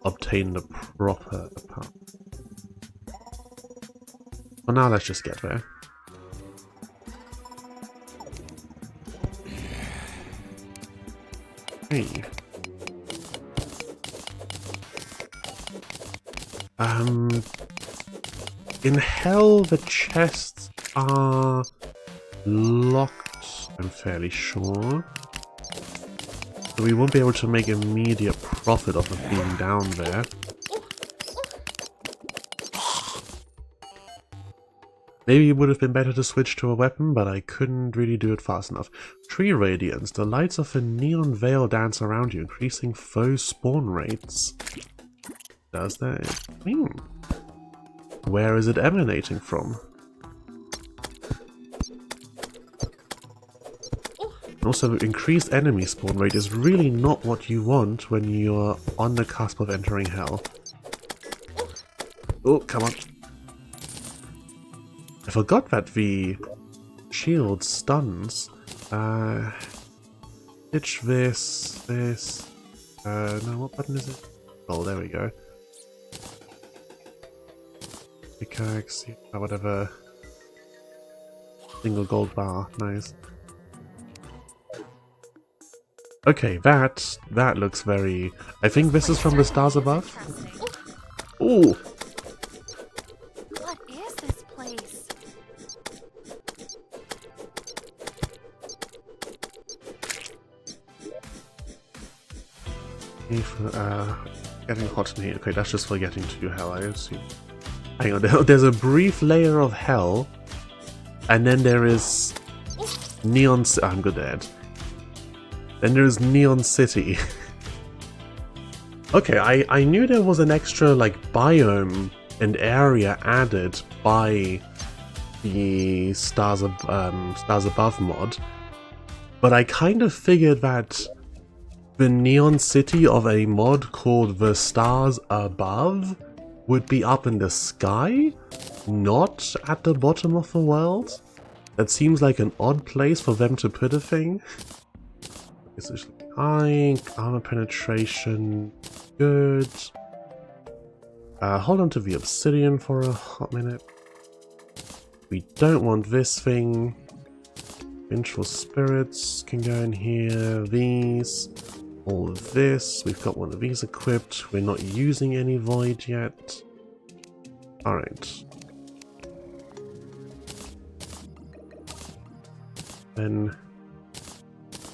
obtain the proper path. For now, let's just get there. Hey. In hell, the chests are locked, I'm fairly sure. So we won't be able to make immediate profit off of being down there. Maybe it would have been better to switch to a weapon, but I couldn't really do it fast enough. Tree Radiance. The lights of a neon veil dance around you, increasing foe spawn rates. Does that? Where is it emanating from? Also, increased enemy spawn rate is really not what you want when you're on the cusp of entering hell. Oh, come on. I forgot that the shield stuns. Ditch this. No, what button is it? Oh, there we go. Pickaxe, yeah, whatever. Single gold bar, nice. Okay, that looks very... I think this is from the stars above. Ooh! What is this place? Getting hot in here. Okay, that's just for getting to hell, I assume. Hang on, there's a brief layer of hell, and then there is Neon... I'm good at it. Then there's Neon City. Okay, I knew there was an extra, like, biome and area added by the Stars Above mod, but I kind of figured that the Neon City of a mod called The Stars Above would be up in the sky, not at the bottom of the world. That seems like an odd place for them to put a thing. Essentially high, armor penetration, good. Hold on to the obsidian for a hot minute. We don't want this thing. Vengeful spirits can go in here. These. All of this. We've got one of these equipped. We're not using any void yet. Alright. Then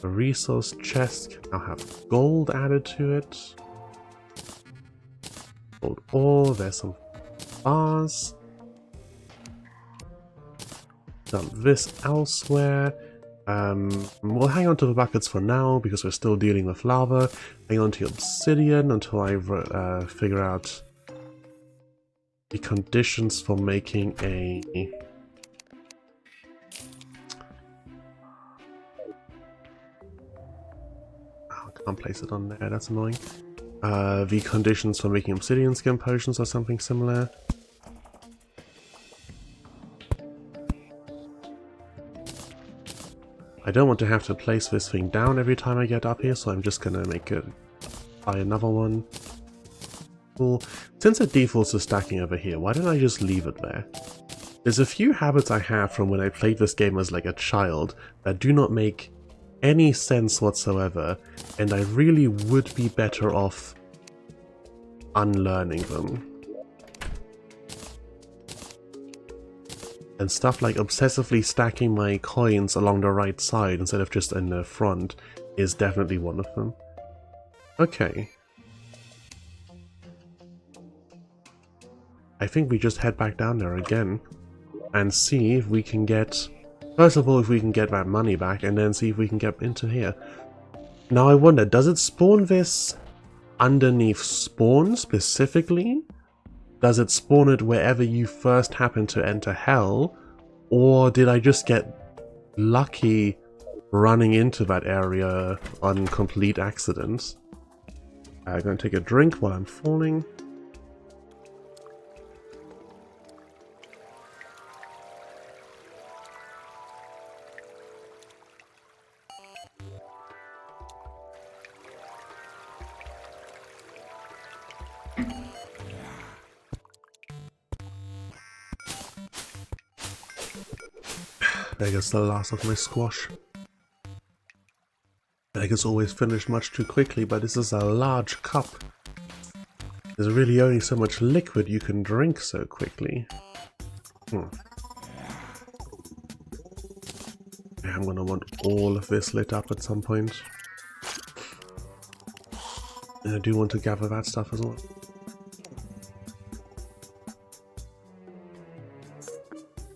the resource chest can now have gold added to it. Gold ore. There's some bars. Done this elsewhere. We'll hang on to the buckets for now because we're still dealing with lava. Hang on to obsidian until I figure out the conditions for making a... Oh, I can't place it on there, that's annoying. The conditions for making obsidian skin potions or something similar. I don't want to have to place this thing down every time I get up here, so I'm just gonna make it buy another one. Cool. Since it defaults to stacking over here, why don't I just leave it there? There's a few habits I have from when I played this game as like a child that do not make any sense whatsoever, and I really would be better off unlearning them. And stuff like obsessively stacking my coins along the right side instead of just in the front is definitely one of them. Okay. I think we just head back down there again and see if we can get... First of all, if we can get that money back, and then see if we can get into here. Now I wonder, does it spawn this underneath spawn specifically? Does it spawn it wherever you first happen to enter hell? Or did I just get lucky running into that area on complete accident? I'm going to take a drink while I'm falling. There goes the last of my squash. I guess always finished much too quickly, but this is a large cup. There's really only so much liquid you can drink so quickly. Yeah, I'm gonna want all of this lit up at some point. And I do want to gather that stuff as well.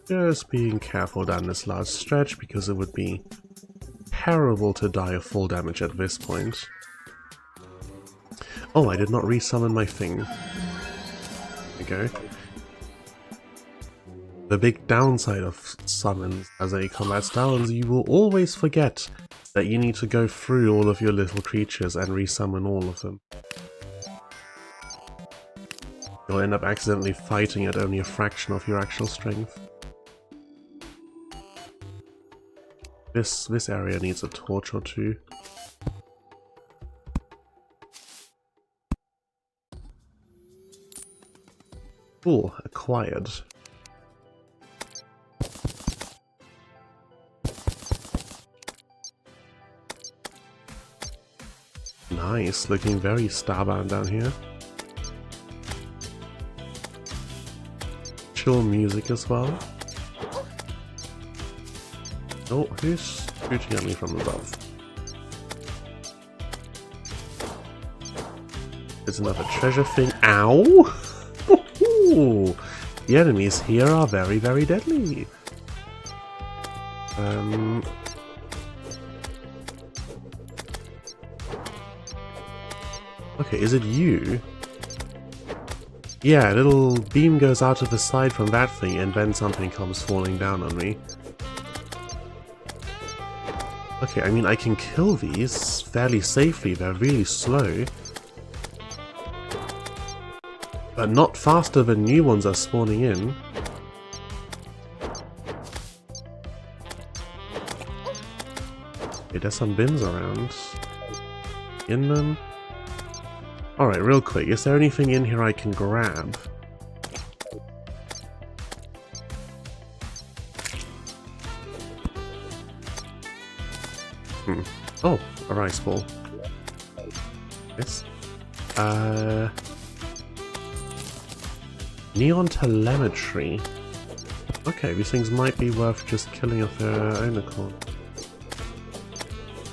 Just being careful down this large stretch because it would be terrible to die of full damage at this point. Oh, I did not resummon my thing. There we go. The big downside of summons as a combat style is you will always forget that you need to go through all of your little creatures and resummon all of them. You'll end up accidentally fighting at only a fraction of your actual strength. This area needs a torch or two. Cool, acquired. Nice, looking very starbound down here. Chill music as well. Oh, who's shooting at me from above? There's another treasure thing. Ow! The enemies here are very, very deadly. Okay, is it you? Yeah, a little beam goes out of the side from that thing and then something comes falling down on me. Okay, I mean I can kill these fairly safely, they're really slow. But not faster than new ones are spawning in. Okay, there's some bins around. In them. Alright, real quick, is there anything in here I can grab? Oh, a rice ball. Yes. Neon telemetry. Okay, these things might be worth just killing of their own accord.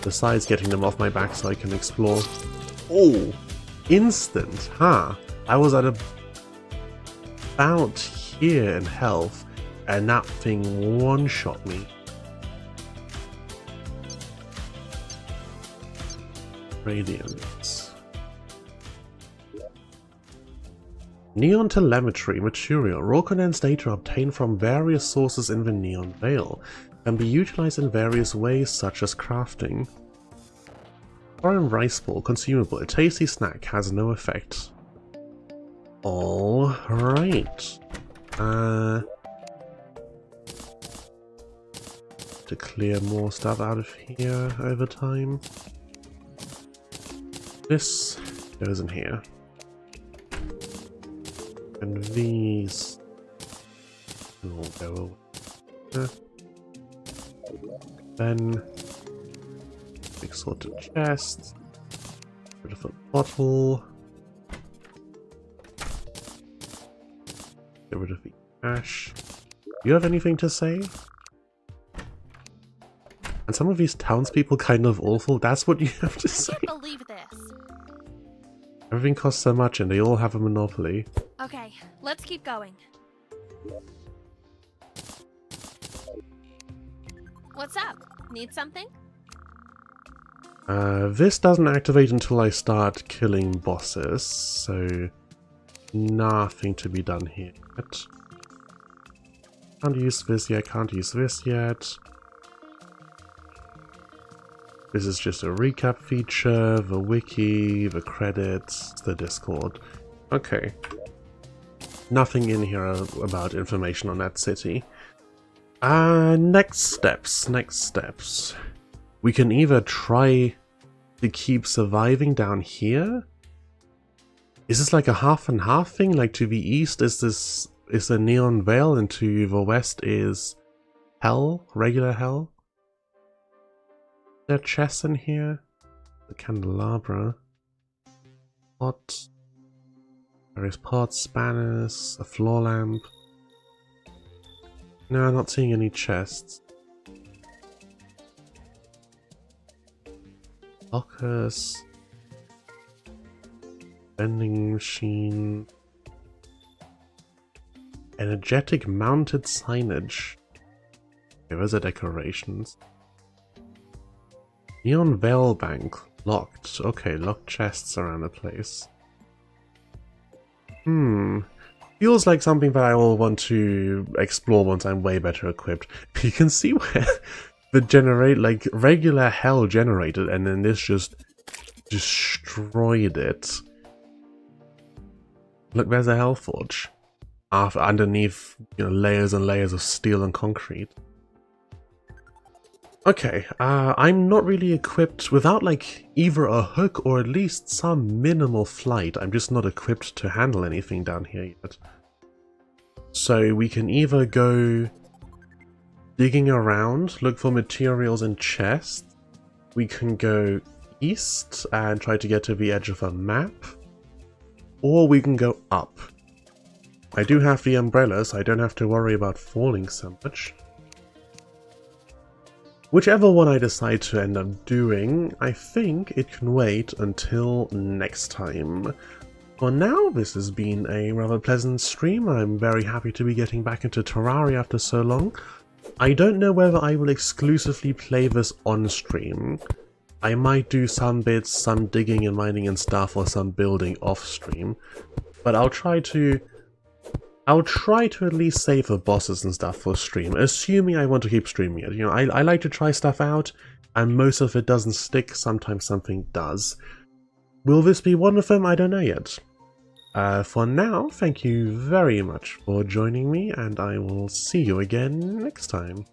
Besides getting them off my back so I can explore. Oh! Instant, huh? I was at about here in health, and that thing one-shot me. Radiance. Neon telemetry material. Raw condensed data obtained from various sources in the neon veil can be utilized in various ways, such as crafting. Foreign rice ball, consumable. A tasty snack, has no effect. Alright. To clear more stuff out of here over time. This goes in here. And these will go away. Then big sorted chest. Rid of a bottle. Get rid of the ash. Do you have anything to say? And some of these townspeople kind of awful. That's what you have to say. I can't believe this. Everything costs so much and they all have a monopoly. Okay, let's keep going. What's up? Need something? This doesn't activate until I start killing bosses, so nothing to be done here yet. Can't use this yet, can't use this yet. This is just a recap feature, the wiki, the credits, the Discord. Okay. Nothing in here about information on that city. Next steps. We can either try to keep surviving down here. Is this like a half and half thing? Like to the east is the neon veil and to the west is hell, regular hell? There are chests in here. The candelabra. Pot. Various pots, spanners, a floor lamp. No, I'm not seeing any chests. Lockers. Vending machine. Energetic mounted signage. Okay, those are decorations. Neon veil bank. Locked. Okay, locked chests around the place. Feels like something that I will want to explore once I'm way better equipped. You can see where the like regular hell generated and then this just destroyed it. Look, there's a hell forge. Underneath, layers and layers of steel and concrete. Okay, I'm not really equipped without like either a hook or at least some minimal flight. I'm just not equipped to handle anything down here yet. So we can either go digging around, look for materials in chests. We can go east and try to get to the edge of a map. Or we can go up. I do have the umbrella, so I don't have to worry about falling so much. Whichever one I decide to end up doing, I think it can wait until next time. For now, this has been a rather pleasant stream. I'm very happy to be getting back into Terraria after so long. I don't know whether I will exclusively play this on stream. I might do some bits, some digging and mining and stuff, or some building off stream. But I'll try to at least save the bosses and stuff for stream, assuming I want to keep streaming it. You know, I like to try stuff out, and most of it doesn't stick, sometimes something does. Will this be one of them? I don't know yet. For now, thank you very much for joining me, and I will see you again next time.